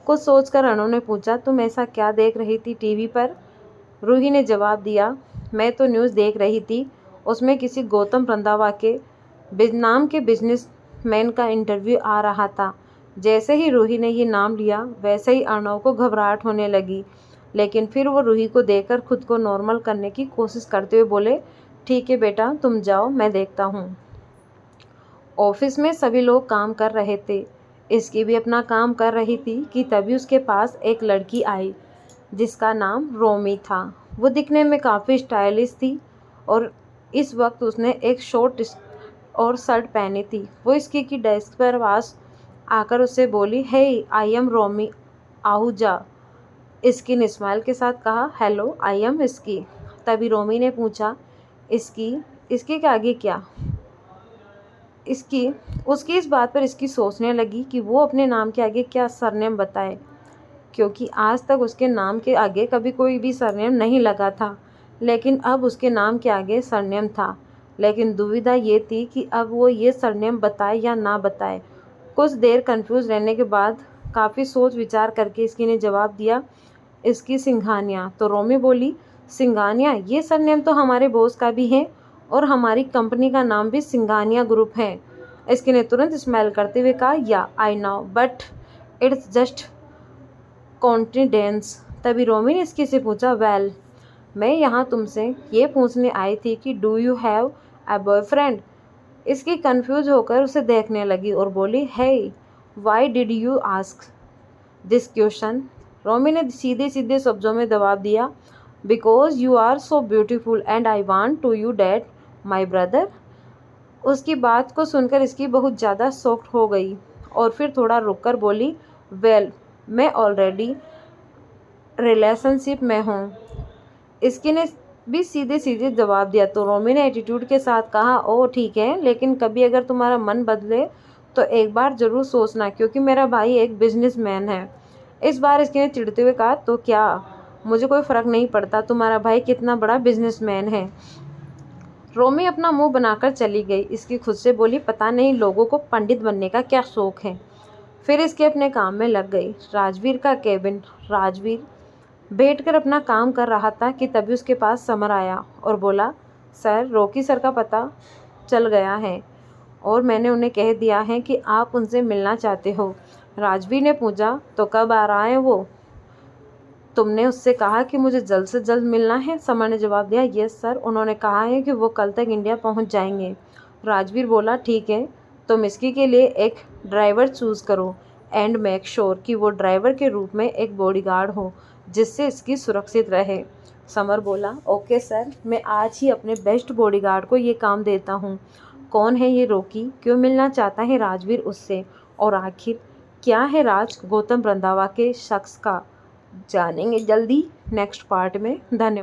कुछ सोचकर अर्णव ने पूछा, तुम ऐसा क्या देख रही थी टीवी पर? रूही ने जवाब दिया, मैं तो न्यूज़ देख रही थी, उसमें किसी गौतम रंधावा के नाम के बिजनेसमैन का इंटरव्यू आ रहा था। जैसे ही रूही ने ये नाम लिया वैसे ही अर्णव को घबराहट होने लगी, लेकिन फिर वो रूही को देखकर खुद को नॉर्मल करने की कोशिश करते हुए बोले, ठीक है बेटा तुम जाओ, मैं देखता हूँ। ऑफिस में सभी लोग काम कर रहे थे, इसकी भी अपना काम कर रही थी कि तभी उसके पास एक लड़की आई जिसका नाम रोमी था। वो दिखने में काफ़ी स्टाइलिश थी और इस वक्त उसने एक शॉर्ट और शर्ट पहनी थी। वो इसकी की डेस्क पर पास आकर उससे बोली, हे आई एम रोमी आहूजा। इसकी ने स्माइल के साथ कहा, हेलो आई एम इसकी। तभी रोमी ने पूछा, इसकी के आगे क्या? उसकी इस बात पर इसकी सोचने लगी कि वो अपने नाम के आगे क्या सरनेम बताए, क्योंकि आज तक उसके नाम के आगे कभी कोई भी सरनेम नहीं लगा था, लेकिन अब उसके नाम के आगे सरनेम था। लेकिन दुविधा ये थी कि अब वो ये सरनेम बताए या ना बताए। कुछ देर कंफ्यूज रहने के बाद काफ़ी सोच विचार करके इसकी ने जवाब दिया, इसकी सिंघानिया। तो रोमी बोली, सिंघानिया? ये सरनेम तो हमारे बॉस का भी है और हमारी कंपनी का नाम भी सिंघानिया ग्रुप है। इसकी ने तुरंत स्माइल करते हुए कहा, या I know but it's just confidence. तभी रोमी ने इसकी से पूछा, वेल मैं यहाँ तुमसे ये पूछने आई थी कि do you have a boyfriend. इसकी कंफ्यूज होकर उसे देखने लगी और बोली, hey why did you ask this question. Romi ने सीधे सीधे शब्दों में जवाब दिया, because you are so beautiful and I want to you date my brother. उसकी बात को सुनकर इसकी बहुत ज़्यादा शॉक्ड हो गई और फिर थोड़ा रुककर बोली, वेल मैं ऑलरेडी रिलेशनशिप में हूँ। इसकी ने भी सीधे सीधे जवाब दिया। तो रोमी ने एटीट्यूड के साथ कहा, ओह ठीक है, लेकिन कभी अगर तुम्हारा मन बदले तो एक बार ज़रूर सोचना, क्योंकि मेरा भाई एक बिजनेसमैन है। इस बार इसकी ने चिढ़ते हुए कहा, तो क्या, मुझे कोई फ़र्क नहीं पड़ता तुम्हारा भाई कितना बड़ा बिजनेसमैन है। रोमी अपना मुंह बनाकर चली गई। इसकी खुद से बोली, पता नहीं लोगों को पंडित बनने का क्या शौक़ है। फिर इसके अपने काम में लग गई। राजवीर का केबिन। राजवीर बैठकर अपना काम कर रहा था कि तभी उसके पास समर आया और बोला, सर रॉकी सर का पता चल गया है और मैंने उन्हें कह दिया है कि आप उनसे मिलना चाहते हो। राजवीर ने पूछा, तो कब आ रहा है वो? तुमने उससे कहा कि मुझे जल्द से जल्द मिलना है? समर ने जवाब दिया, यस सर, उन्होंने कहा है कि वो कल तक इंडिया पहुंच जाएंगे। राजवीर बोला, ठीक है, तुम इसकी के लिए एक ड्राइवर चूज़ करो एंड मेक श्योर कि वो ड्राइवर के रूप में एक बॉडीगार्ड हो जिससे इसकी सुरक्षित रहे। समर बोला, ओके सर, मैं आज ही अपने बेस्ट बॉडीगार्ड को ये काम देता हूँ। कौन है ये रॉकी? क्यों मिलना चाहता है राजवीर उससे? और आखिर क्या है राज गौतम रंधावा के शख्स का? जानेंगे जल्दी नेक्स्ट पार्ट में। धन्यवाद।